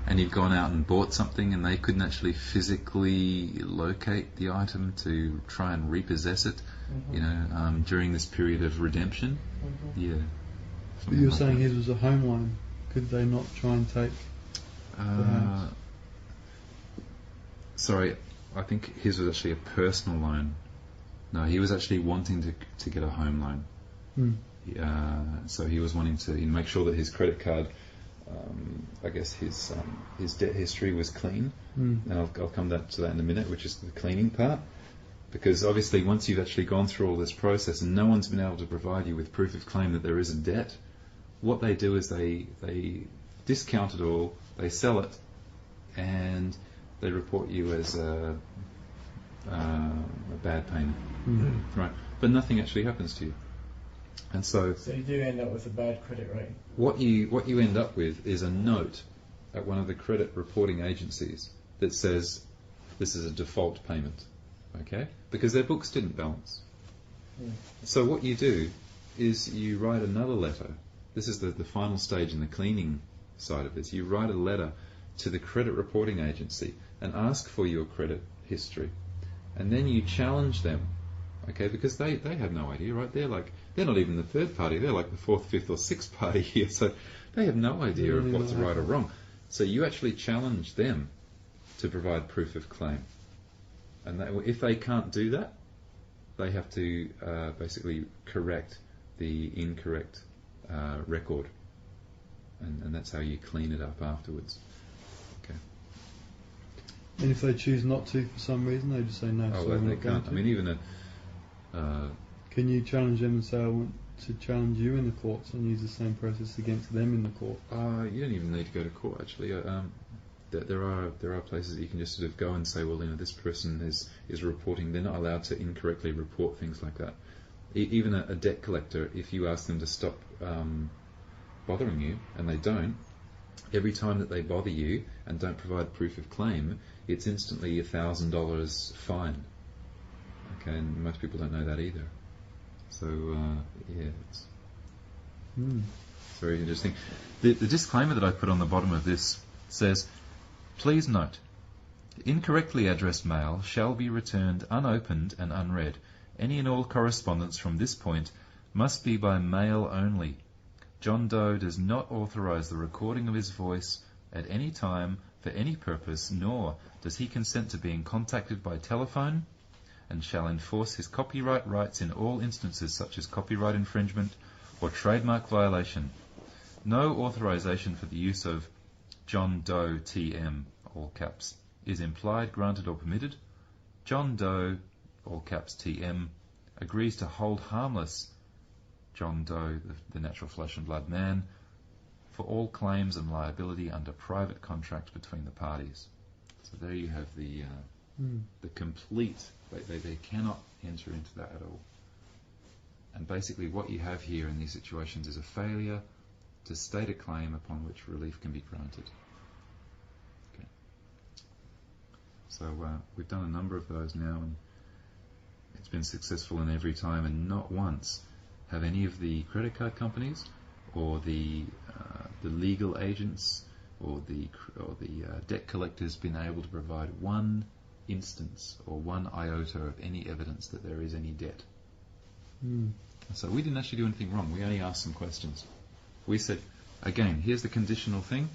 [SPEAKER 1] and you'd gone out and bought something and they couldn't actually physically locate the item to try and repossess it, during this period of redemption. Yeah.
[SPEAKER 2] But you were saying his was a home loan. Could they not try and take the house?
[SPEAKER 1] Sorry, I think his was actually a personal loan. No, he was actually wanting to get a home loan. So he was wanting to make sure that his credit card, I guess his debt history was clean. And I'll come to that in a minute, which is the cleaning part. Because obviously once you've actually gone through all this process and no one's been able to provide you with proof of claim that there is a debt, what they do is they discount it all, they sell it, and they report you as a bad payment. Right? But nothing actually happens to you. And so
[SPEAKER 4] you do end up with a bad credit rating.
[SPEAKER 1] What you end up with is a note at one of the credit reporting agencies that says this is a default payment, okay? Because their books didn't balance. So what you do is you write another letter. This is the final stage in the cleaning side of this. You write a letter to the credit reporting agency and ask for your credit history, and then you challenge them, okay? Because they have no idea, right? They're not even the third party. They're like the fourth, fifth, or sixth party here. So they have no idea of what's right or wrong. So you actually challenge them to provide proof of claim. And if they can't do that, they have to basically correct the incorrect record. And that's how you clean it up afterwards. Okay.
[SPEAKER 2] And if they choose not to for some reason, they just say no.
[SPEAKER 1] Oh,
[SPEAKER 2] so
[SPEAKER 1] well,
[SPEAKER 2] we're
[SPEAKER 1] they
[SPEAKER 2] not going
[SPEAKER 1] can't.
[SPEAKER 2] to.
[SPEAKER 1] I mean, even
[SPEAKER 2] Can you challenge them and say, I want to challenge you in the courts and use the same process against them in the court?
[SPEAKER 1] you don't even need to go to court, actually. There are places that you can just sort of go and say, well, this person is reporting. They're not allowed to incorrectly report things like that. Even a debt collector, if you ask them to stop bothering you, and they don't, every time that they bother you and don't provide proof of claim, it's instantly $1,000 fine. Okay, and most people don't know that either. So, it's very interesting. The disclaimer that I put on the bottom of this says, please note, incorrectly addressed mail shall be returned unopened and unread. Any and all correspondence from this point must be by mail only. John Doe does not authorize the recording of his voice at any time for any purpose, nor does he consent to being contacted by telephone, and shall enforce his copyright rights in all instances such as copyright infringement or trademark violation. No authorization for the use of John Doe TM, all caps, is implied, granted or permitted. John Doe, all caps TM, agrees to hold harmless John Doe, the natural flesh and blood man, for all claims and liability under private contract between the parties. So there you have the complete. They cannot enter into that at all. And basically what you have here in these situations is a failure to state a claim upon which relief can be granted. Okay. So we've done a number of those now, and it's been successful in every time, and not once have any of the credit card companies or the legal agents or the debt collectors been able to provide one instance or one iota of any evidence that there is any debt. So we didn't actually do anything wrong. We only asked some questions. We said, again, here's the conditional thing.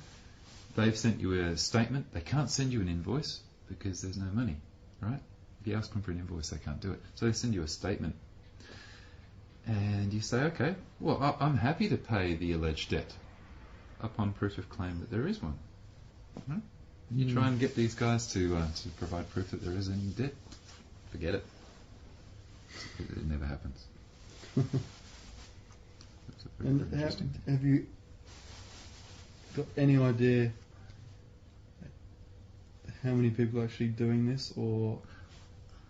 [SPEAKER 1] They've sent you a statement. They can't send you an invoice because there's no money, right? If you ask them for an invoice, they can't do it. So they send you a statement. And you say, okay, well, I'm happy to pay the alleged debt upon proof of claim that there is one. Right? You try and get these guys to provide proof that there is any debt. Forget it. It never happens.
[SPEAKER 2] And have you got any idea how many people are actually doing this, or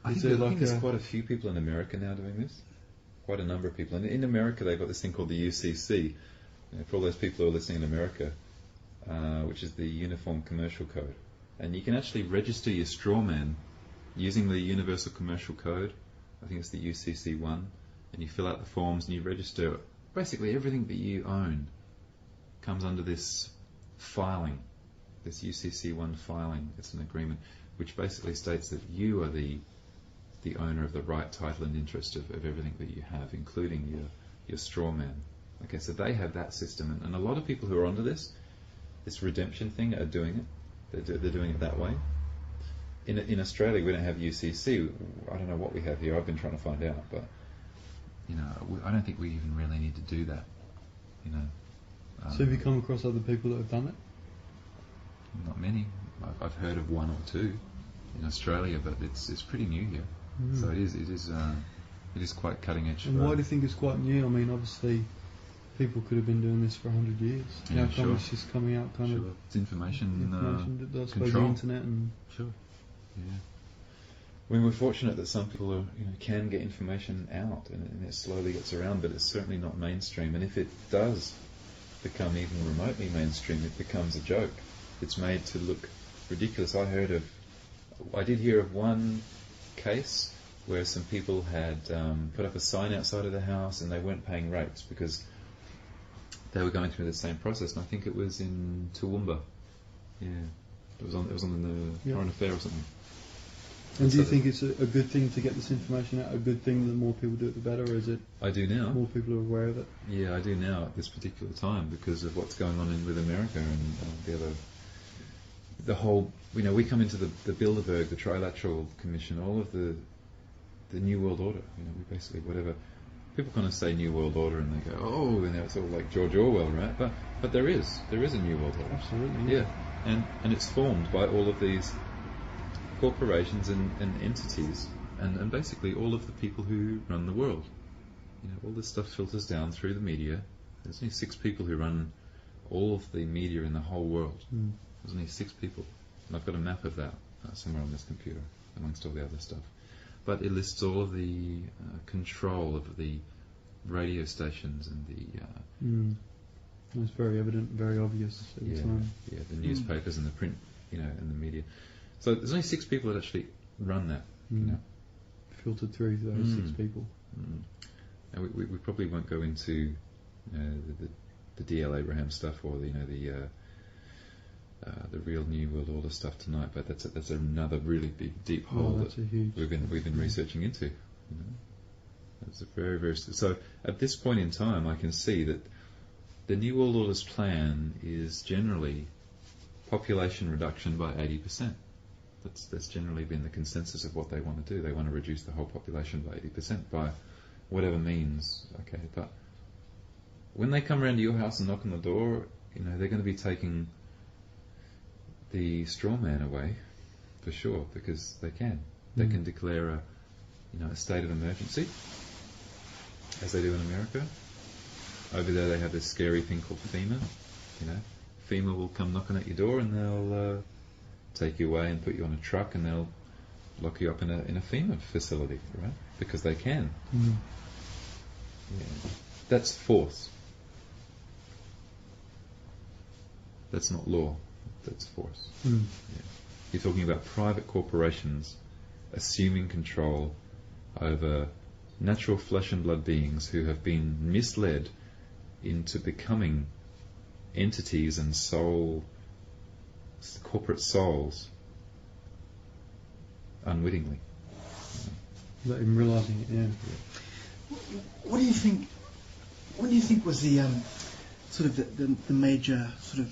[SPEAKER 1] I
[SPEAKER 2] is
[SPEAKER 1] think
[SPEAKER 2] there like
[SPEAKER 1] there's quite a few people in America now doing this. Quite a number of people. And in America, they've got this thing called the UCC. For all those people who are listening in America, which is the Uniform Commercial Code. And you can actually register your straw man using the Universal Commercial Code I think it's the UCC1, and you fill out the forms and you register. Basically, everything that you own comes under this filing, this UCC1 filing. It's an agreement which basically states that you are the owner of the right, title and interest of everything that you have, including your straw man. Okay, so they have that system, and a lot of people who are onto this redemption thing are doing it. They're doing it that way. In Australia, we don't have UCC. I don't know what we have here. I've been trying to find out, but I don't think we even really need to do that.
[SPEAKER 2] So have you come across other people that have done it?
[SPEAKER 1] Not many. I've heard of one or two in Australia, but it's pretty new here. So it is quite cutting edge.
[SPEAKER 2] And why do you think it's quite new? I mean, obviously, people could have been doing this for 100 years.
[SPEAKER 1] Yeah,
[SPEAKER 2] How come it's just coming out kind of
[SPEAKER 1] It's information
[SPEAKER 2] I suppose
[SPEAKER 1] control.
[SPEAKER 2] the internet and
[SPEAKER 1] Sure. Yeah. I mean, we're fortunate that some people are, can get information out, and it slowly gets around, but it's certainly not mainstream. And if it does become even remotely mainstream, it becomes a joke. It's made to look ridiculous. I did hear of one case where some people had put up a sign outside of the house and they weren't paying rates because they were going through the same process. And I think it was in Toowoomba. Yeah, it was on the Foreign Affair or something.
[SPEAKER 2] And do you think it's a good thing to get this information out? A good thing that more people do it, the better? Or is it
[SPEAKER 1] I do now.
[SPEAKER 2] more people are aware of it?
[SPEAKER 1] Yeah, I do now at this particular time because of what's going on with America and the whole. We come into the Bilderberg, the Trilateral Commission, all of the New World Order. We basically whatever people kind of say New World Order and they go, oh, and it's all like George Orwell, right? But there is a New World Order.
[SPEAKER 2] Absolutely.
[SPEAKER 1] Yeah, and it's formed by all of these corporations and entities and basically all of the people who run the world. All this stuff filters down through the media. There's only 6 people who run all of the media in the whole world. There's only 6 people. And I've got a map of that somewhere on this computer amongst all the other stuff. But it lists all of the control of the radio stations and the...
[SPEAKER 2] It's very evident, very obvious at the time.
[SPEAKER 1] Yeah, the newspapers and the print, and the media. So there's only 6 people that actually run that.
[SPEAKER 2] Filtered through those 6 people.
[SPEAKER 1] And we probably won't go into the D.L. Abraham stuff or the real New World Order stuff tonight, but that's another really big deep hole that we've been researching into. It's a very, very so at this point in time, I can see that the New World Order's plan is generally population reduction by 80%. That's generally been the consensus of what they want to do. They want to reduce the whole population by 80% by whatever means. Okay, but when they come around to your house and knock on the door, they're going to be taking the straw man away for sure because they can. They can declare a state of emergency, as they do in America. Over there, they have this scary thing called FEMA. FEMA will come knocking at your door and they'll take you away and put you on a truck and they'll lock you up in a FEMA facility, right? Because they can. Yeah. That's force. That's not law. That's force. Yeah. You're talking about private corporations assuming control over natural flesh and blood beings who have been misled into becoming entities and corporate souls unwittingly.
[SPEAKER 2] Without even realising it,
[SPEAKER 5] What do you think was the sort of the major sort of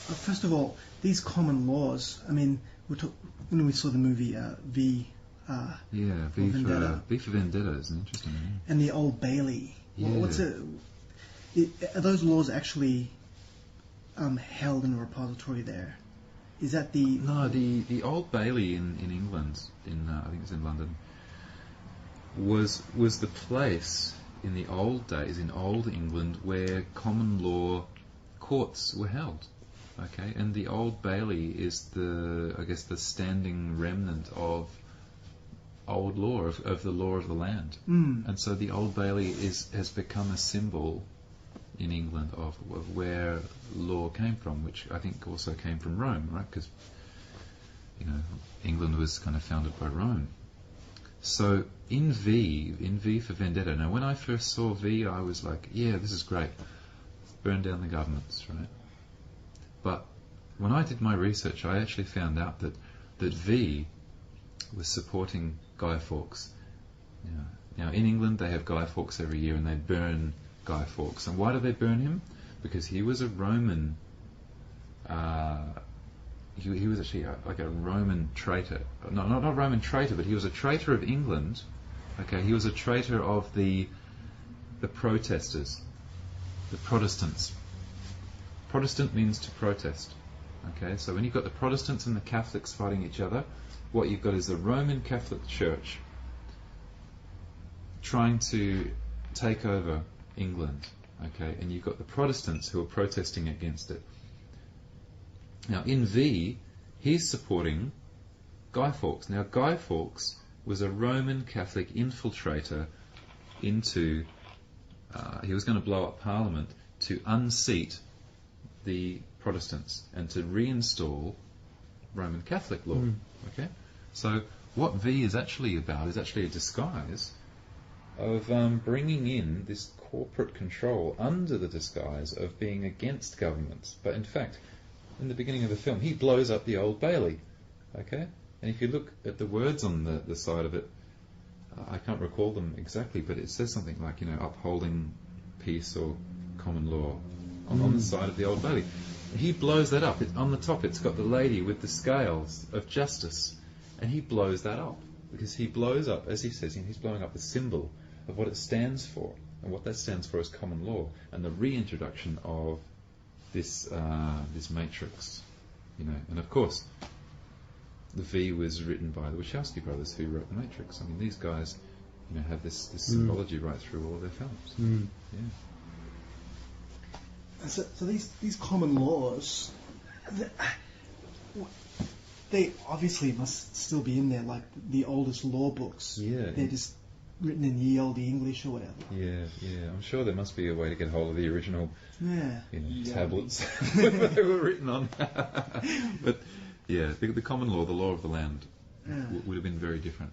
[SPEAKER 5] first of all, these common laws? I mean, when we saw the movie V
[SPEAKER 1] V for Vendetta is an interesting name.
[SPEAKER 5] And the Old Bailey.
[SPEAKER 1] Yeah.
[SPEAKER 5] Are those laws actually held in a repository there? Is that the...
[SPEAKER 1] No, the Old Bailey in England, I think it's in London, was the place in the old days, in old England, where common law courts were held. Okay, and the Old Bailey is the standing remnant of old law, of the law of the land. And so the Old Bailey has become a symbol in England of where law came from, which I think also came from Rome, right? Because England was kind of founded by Rome. So in V for Vendetta. Now, when I first saw V, I was like, yeah, this is great. Burn down the governments, right? But when I did my research, I actually found out that V was supporting Guy Fawkes. Now, in England, they have Guy Fawkes every year, and they burn Guy Fawkes. And why do they burn him? Because he was a Roman. He was actually like a Roman traitor. No, not a Roman traitor, but he was a traitor of England. Okay, he was a traitor of the protesters, the Protestants. Protestant means to protest. Okay, so when you've got the Protestants and the Catholics fighting each other, what you've got is the Roman Catholic Church trying to take over England. Okay, and you've got the Protestants who are protesting against it. Now, in V, he's supporting Guy Fawkes. Now, Guy Fawkes was a Roman Catholic infiltrator into... he was going to blow up Parliament to unseat the Protestants and to reinstall Roman Catholic law. Okay, so what V is actually about is actually a disguise of bringing in this corporate control under the disguise of being against governments. But in fact, in the beginning of the film, he blows up the Old Bailey. Okay, and if you look at the words on the side of it, I can't recall them exactly, but it says something like, upholding peace or common law on the side of the Old Bailey. He blows that up. On the top, it's got the lady with the scales of justice, and he blows that up because he blows up, as he says, he's blowing up the symbol of what it stands for, and what that stands for is common law and the reintroduction of this matrix, and of course, the V was written by the Wachowski brothers who wrote the Matrix. I mean, these guys, have this symbology right through all of their films. Yeah.
[SPEAKER 5] So these common laws, they obviously must still be in there, like the oldest law books.
[SPEAKER 1] Yeah.
[SPEAKER 5] They're just written in ye olde English or whatever.
[SPEAKER 1] Yeah. I'm sure there must be a way to get hold of the original tablets that they were written on. But yeah, the common law, the law of the land, would have been very different.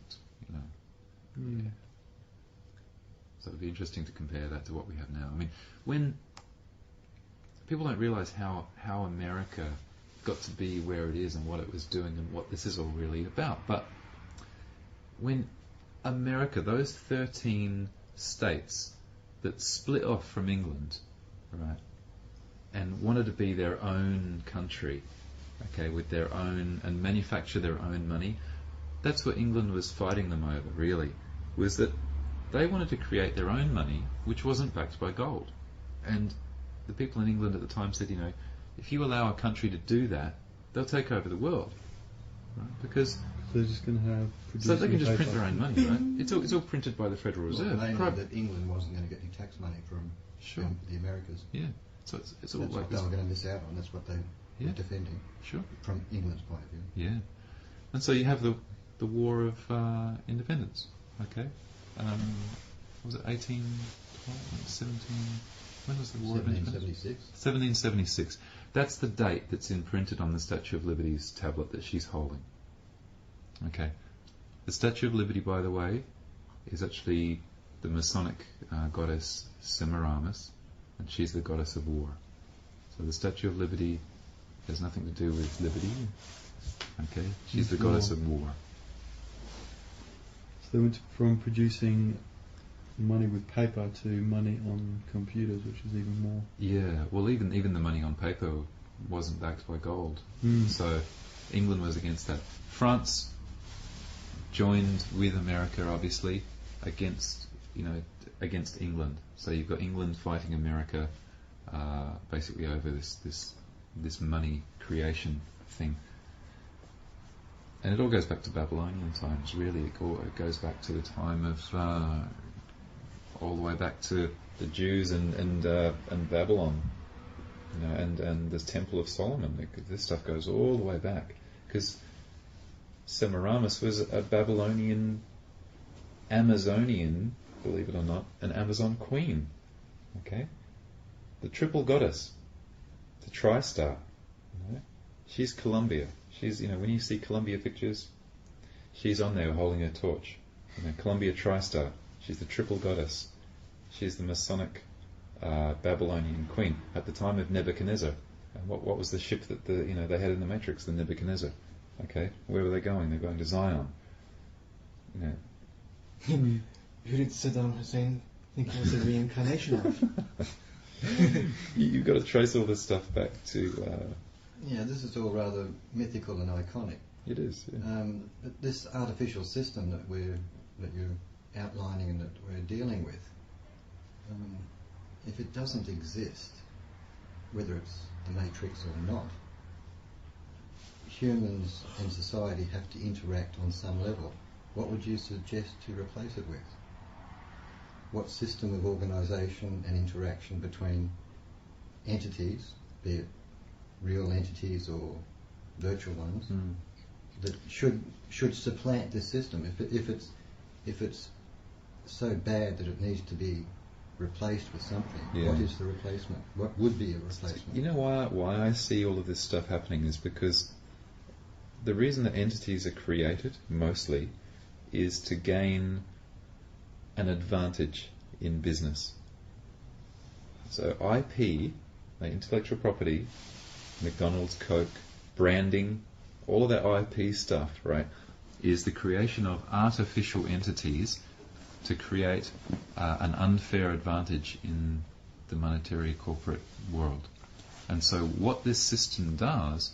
[SPEAKER 1] Yeah. So it'd be interesting to compare that to what we have now. I mean, when people don't realise how America got to be where it is and what it was doing and what this is all really about. But when America, those 13 states that split off from England, right, and wanted to be their own country, okay, with their own, and manufacture their own money, that's what England was fighting them over, really, was that they wanted to create their own money, which wasn't backed by gold. And the people in England at the time said, if you allow a country to do that, they'll take over the world, right? Because
[SPEAKER 2] they're just going to have...
[SPEAKER 1] So they can just print their own money, right? It's all printed by the Federal Reserve.
[SPEAKER 3] Well, they knew that England wasn't going to get any tax money from the Americas.
[SPEAKER 1] Yeah, so it's all
[SPEAKER 3] that's
[SPEAKER 1] like
[SPEAKER 3] what they were going to miss out on. That's what they were defending.
[SPEAKER 1] Sure. From
[SPEAKER 3] England's point of view.
[SPEAKER 1] Yeah, and so you have the War of Independence. Okay, was it 1812, 17? When was the War of Independence? 1776. That's the date that's imprinted on the Statue of Liberty's tablet that she's holding. Okay. The Statue of Liberty, by the way, is actually the Masonic goddess Semiramis, and she's the goddess of war. So the Statue of Liberty has nothing to do with liberty. Okay. She's the goddess of war.
[SPEAKER 2] So they went from producing money with paper to money on computers, which is even more.
[SPEAKER 1] Yeah, well, even the money on paper wasn't backed by gold. So England was against that. France joined with America, obviously, against England. So you've got England fighting America, basically over this money creation thing. And it all goes back to Babylonian times, really. It goes back to the time of all the way back to the Jews and Babylon, and the Temple of Solomon. This stuff goes all the way back, because Semiramis was a Babylonian, Amazonian, believe it or not, an Amazon queen. Okay, the triple goddess, the Tri-Star. She's Columbia. She's, when you see Columbia pictures, she's on there holding her torch. Columbia TriStar. She's the triple goddess. She's the Masonic Babylonian queen at the time of Nebuchadnezzar. And what was the ship that they had in the Matrix? The Nebuchadnezzar. Okay, where were they going? They're going to Zion.
[SPEAKER 5] Who did Saddam Hussein think he was a reincarnation of?
[SPEAKER 1] You've got to trace all this stuff back to.
[SPEAKER 3] Yeah, this is all rather mythical and iconic.
[SPEAKER 1] It is. Yeah.
[SPEAKER 3] But this artificial system that you're outlining and that we're dealing with, if it doesn't exist, whether it's the Matrix or not, humans and society have to interact on some level. What would you suggest to replace it with? What system of organisation and interaction between entities, be it real entities or virtual ones, that should supplant this system? If it's so bad that it needs to be replaced with something, what is the replacement? What would be a replacement?
[SPEAKER 1] You know why I see all of this stuff happening is because the reason that entities are created, mostly, is to gain an advantage in business. So IP, like intellectual property, McDonald's, Coke, branding, all of that IP stuff, right, is the creation of artificial entities to create an unfair advantage in the monetary corporate world. And so what this system does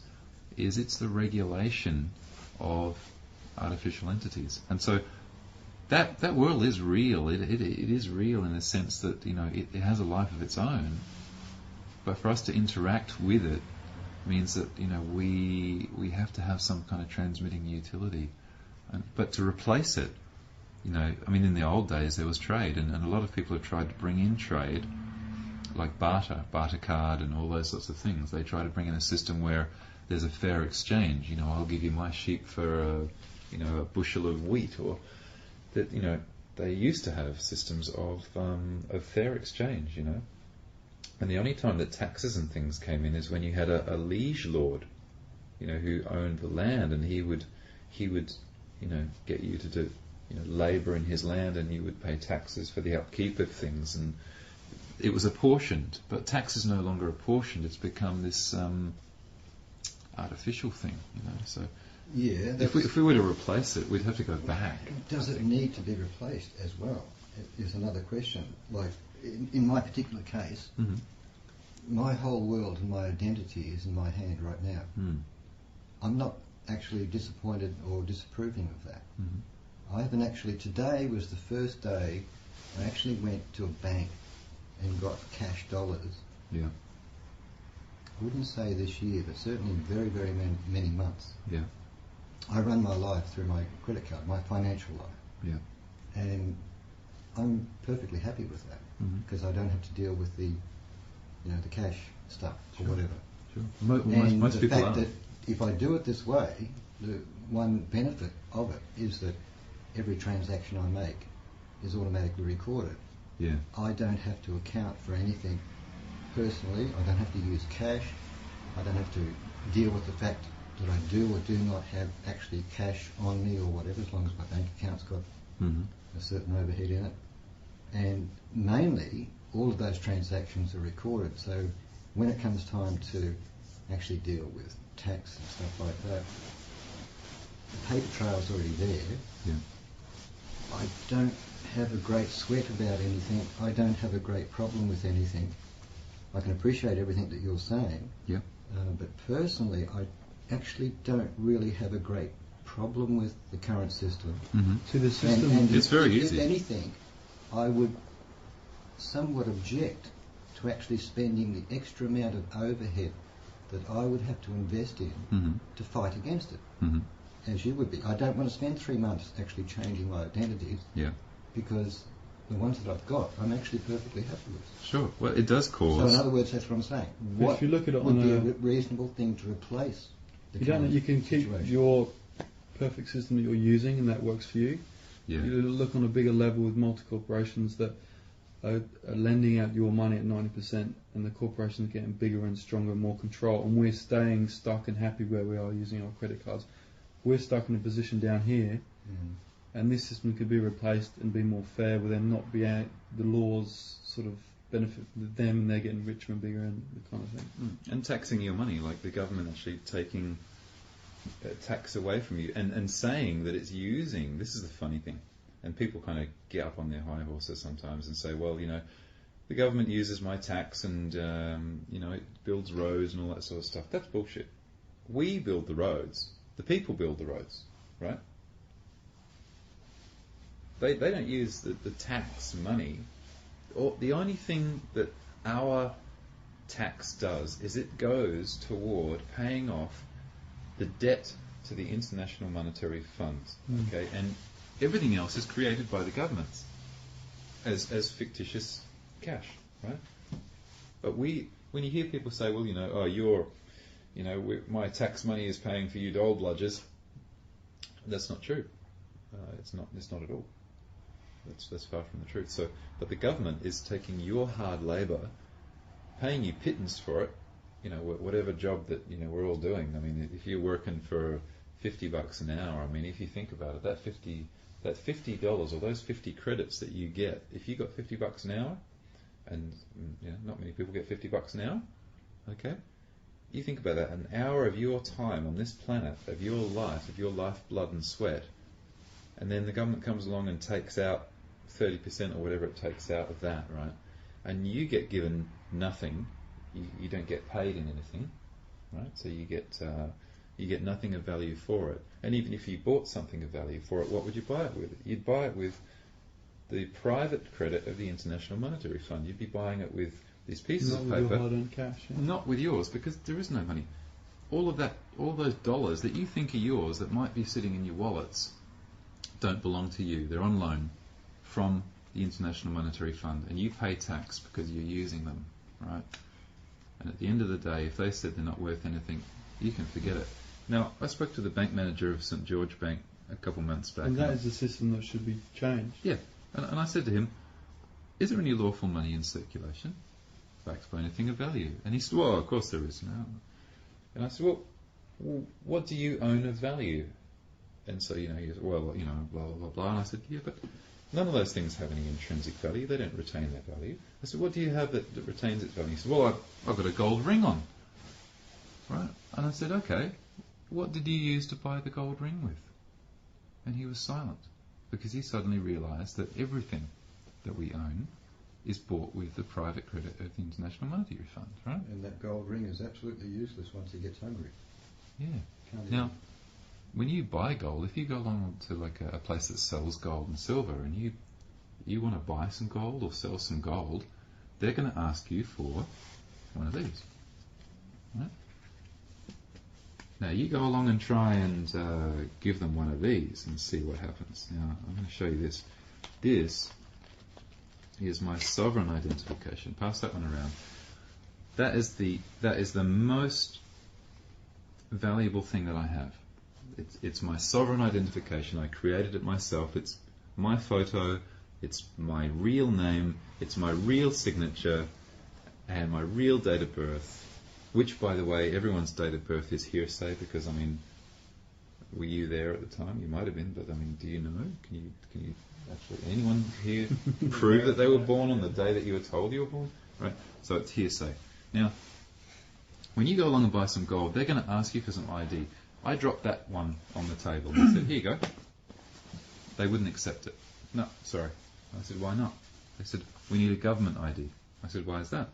[SPEAKER 1] is it's the regulation of artificial entities. And so that world is real. It is real in the sense that it has a life of its own. But for us to interact with it means that we have to have some kind of transmitting utility. But to replace it, in the old days there was trade, and a lot of people have tried to bring in trade, like barter card and all those sorts of things. They try to bring in a system where there's a fair exchange. I'll give you my sheep for a bushel of wheat, or that they used to have systems of fair exchange. And the only time that taxes and things came in is when you had a liege lord, who owned the land, and he would get you to do labour in his land, and you would pay taxes for the upkeep of things, and it was apportioned. But tax is no longer apportioned; it's become this artificial thing. So if we were to replace it, we'd have to go back.
[SPEAKER 3] Does it need to be replaced as well? Is another question. Like in my particular case, my whole world and my identity is in my hand right now. I'm not actually disappointed or disapproving of that. I haven't actually. Today was the first day I actually went to a bank and got cash dollars.
[SPEAKER 1] Yeah.
[SPEAKER 3] I wouldn't say this year, but certainly very, very many months.
[SPEAKER 1] Yeah.
[SPEAKER 3] I run my life through my credit card, my financial life.
[SPEAKER 1] Yeah.
[SPEAKER 3] And I'm perfectly happy with that because I don't have to deal with the cash stuff or whatever.
[SPEAKER 1] Sure.
[SPEAKER 3] And
[SPEAKER 1] most
[SPEAKER 3] the
[SPEAKER 1] people
[SPEAKER 3] fact
[SPEAKER 1] are.
[SPEAKER 3] that if I do it this way, the one benefit of it is that every transaction I make is automatically recorded.
[SPEAKER 1] Yeah.
[SPEAKER 3] I don't have to account for anything personally. I don't have to use cash. I don't have to deal with the fact that I do or do not have actually cash on me or whatever, as long as my bank account's got a certain overhead in it. And mainly, all of those transactions are recorded. So when it comes time to actually deal with tax and stuff like that, the paper trail's already there.
[SPEAKER 1] Yeah.
[SPEAKER 3] I don't have a great sweat about anything. I don't have a great problem with anything. I can appreciate everything that you're saying.
[SPEAKER 1] Yeah.
[SPEAKER 3] But personally, I actually don't really have a great problem with the current system.
[SPEAKER 2] To the system,
[SPEAKER 3] And
[SPEAKER 1] It's very
[SPEAKER 3] if
[SPEAKER 1] easy.
[SPEAKER 3] anything, I would somewhat object to actually spending the extra amount of overhead that I would have to invest in to fight against it, as you would be. I don't want to spend 3 months actually changing my identities
[SPEAKER 1] Yeah.
[SPEAKER 3] because the ones that I've got, I'm actually perfectly happy with.
[SPEAKER 1] Sure. Well, it does
[SPEAKER 3] So
[SPEAKER 1] cause.
[SPEAKER 3] in other words, that's what I'm saying.
[SPEAKER 2] But
[SPEAKER 3] What
[SPEAKER 2] if you look at it
[SPEAKER 3] would
[SPEAKER 2] on
[SPEAKER 3] be
[SPEAKER 2] a-
[SPEAKER 3] a reasonable thing to replace the
[SPEAKER 2] you don't.
[SPEAKER 3] current
[SPEAKER 2] You can keep
[SPEAKER 3] situation?
[SPEAKER 2] your perfect system that you're using, and that works for you.
[SPEAKER 1] Yeah.
[SPEAKER 2] You look on a bigger level with multi-corporations that are lending out your money at 90%, and the corporations are getting bigger and stronger and more control, and we're staying stuck and happy where we are using our credit cards. We're stuck in a position down here, and this system could be replaced and be more fair, with them not be the laws sort of benefit them and they're getting richer and bigger and the kind of thing.
[SPEAKER 1] And taxing your money, like the government actually taking tax away from you and saying that it's using, this is the funny thing, and people kind of get up on their high horses sometimes and say, well, you know, the government uses my tax and, you know, it builds roads and all that sort of stuff. That's bullshit. We build the roads. The people build the roads, right? They don't use the tax money. Or the only thing that our tax does is it goes toward paying off the debt to the International Monetary Fund, okay? And everything else is created by the governments as fictitious cash, right? But when you hear people say, well, you know, oh, my tax money is paying for you dole bludgers, that's not true. It's not at all. That's far from the truth. So, but the government is taking your hard labour, paying you pittance for it. You know, whatever job that, you know, we're all doing. I mean, if you're working for $50 an hour, I mean, if you think about it, that $50 or those 50 credits that you get, if you got $50 an hour, and you know, not many people get $50 an hour, okay? You think about that, an hour of your time on this planet, of your life, blood and sweat, and then the government comes along and takes out 30% or whatever it takes out of that, right? And you get given nothing. You don't get paid in anything, right? So you get nothing of value for it. And even if you bought something of value for it, what would you buy it with? You'd buy it with the private credit of the International Monetary Fund. You'd be buying it with these pieces of paper.
[SPEAKER 2] Not with your hard-earned cash. Yeah.
[SPEAKER 1] Not with yours, because there is no money. All of that, all those dollars that you think are yours that might be sitting in your wallets don't belong to you. They're on loan from the International Monetary Fund, and you pay tax because you're using them, right? And at the end of the day, if they said they're not worth anything, you can forget it. Now, I spoke to the bank manager of St George Bank a couple months back.
[SPEAKER 2] And that is a system that should be changed.
[SPEAKER 1] Yeah. And I said to him, is there any lawful money in circulation backed by anything of value? And he said, well, of course there is. No. And I said, well, what do you own of value? And so, you know, he goes, well, you know, blah, blah, blah, blah. And I said, yeah, but none of those things have any intrinsic value. They don't retain their value. I said, what do you have that retains its value? He said, well, I've got a gold ring on. Right? And I said, okay, what did you use to buy the gold ring with? And he was silent, because he suddenly realised that everything that we own is bought with the private credit of the International Monetary Fund, right?
[SPEAKER 3] And that gold ring is absolutely useless once he gets hungry.
[SPEAKER 1] Yeah.
[SPEAKER 3] Can't
[SPEAKER 1] Now, when you buy gold, if you go along to like a place that sells gold and silver, and you want to buy some gold or sell some gold, they're going to ask you for one of these, right? Now you go along and try and give them one of these and see what happens. Now I'm going to show you this. This is my sovereign identification. Pass that one around. That is the most valuable thing that I have. It's my sovereign identification. I created it myself. It's my photo. It's my real name. It's my real signature, and my real date of birth. Which, by the way, everyone's date of birth is hearsay, because, I mean, were you there at the time? You might have been, but, I mean, do you know? Can you actually, anyone here prove that they were born on the day that you were told you were born? Right? So it's hearsay. Now, when you go along and buy some gold, they're going to ask you for some ID. I dropped that one on the table and said, here you go. They wouldn't accept it. No, sorry. I said, why not? They said, we need a government ID. I said, why is that?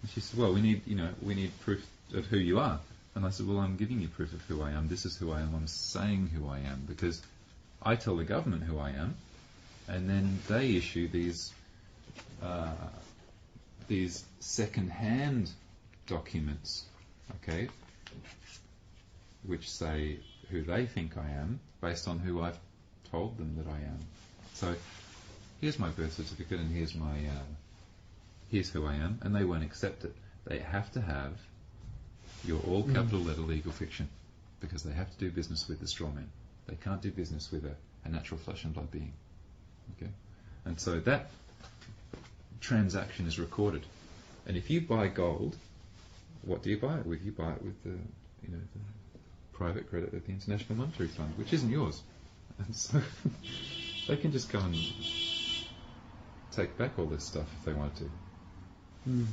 [SPEAKER 1] And she said, well, we need proof of who you are. And I said, well, I'm giving you proof of who I am. This is who I am. I'm saying who I am, because I tell the government who I am, and then they issue these second-hand documents, okay, which say who they think I am based on who I've told them that I am. So here's my birth certificate, and here's who I am, and they won't accept it. They have to have your all capital letter legal fiction, because they have to do business with the straw man. They can't do business with a natural flesh and blood being. Okay, and so that transaction is recorded. And if you buy gold, what do you buy it with? You buy it with the private credit of the International Monetary Fund, which isn't yours. And so they can just go and take back all this stuff if they wanted to.
[SPEAKER 2] Mm.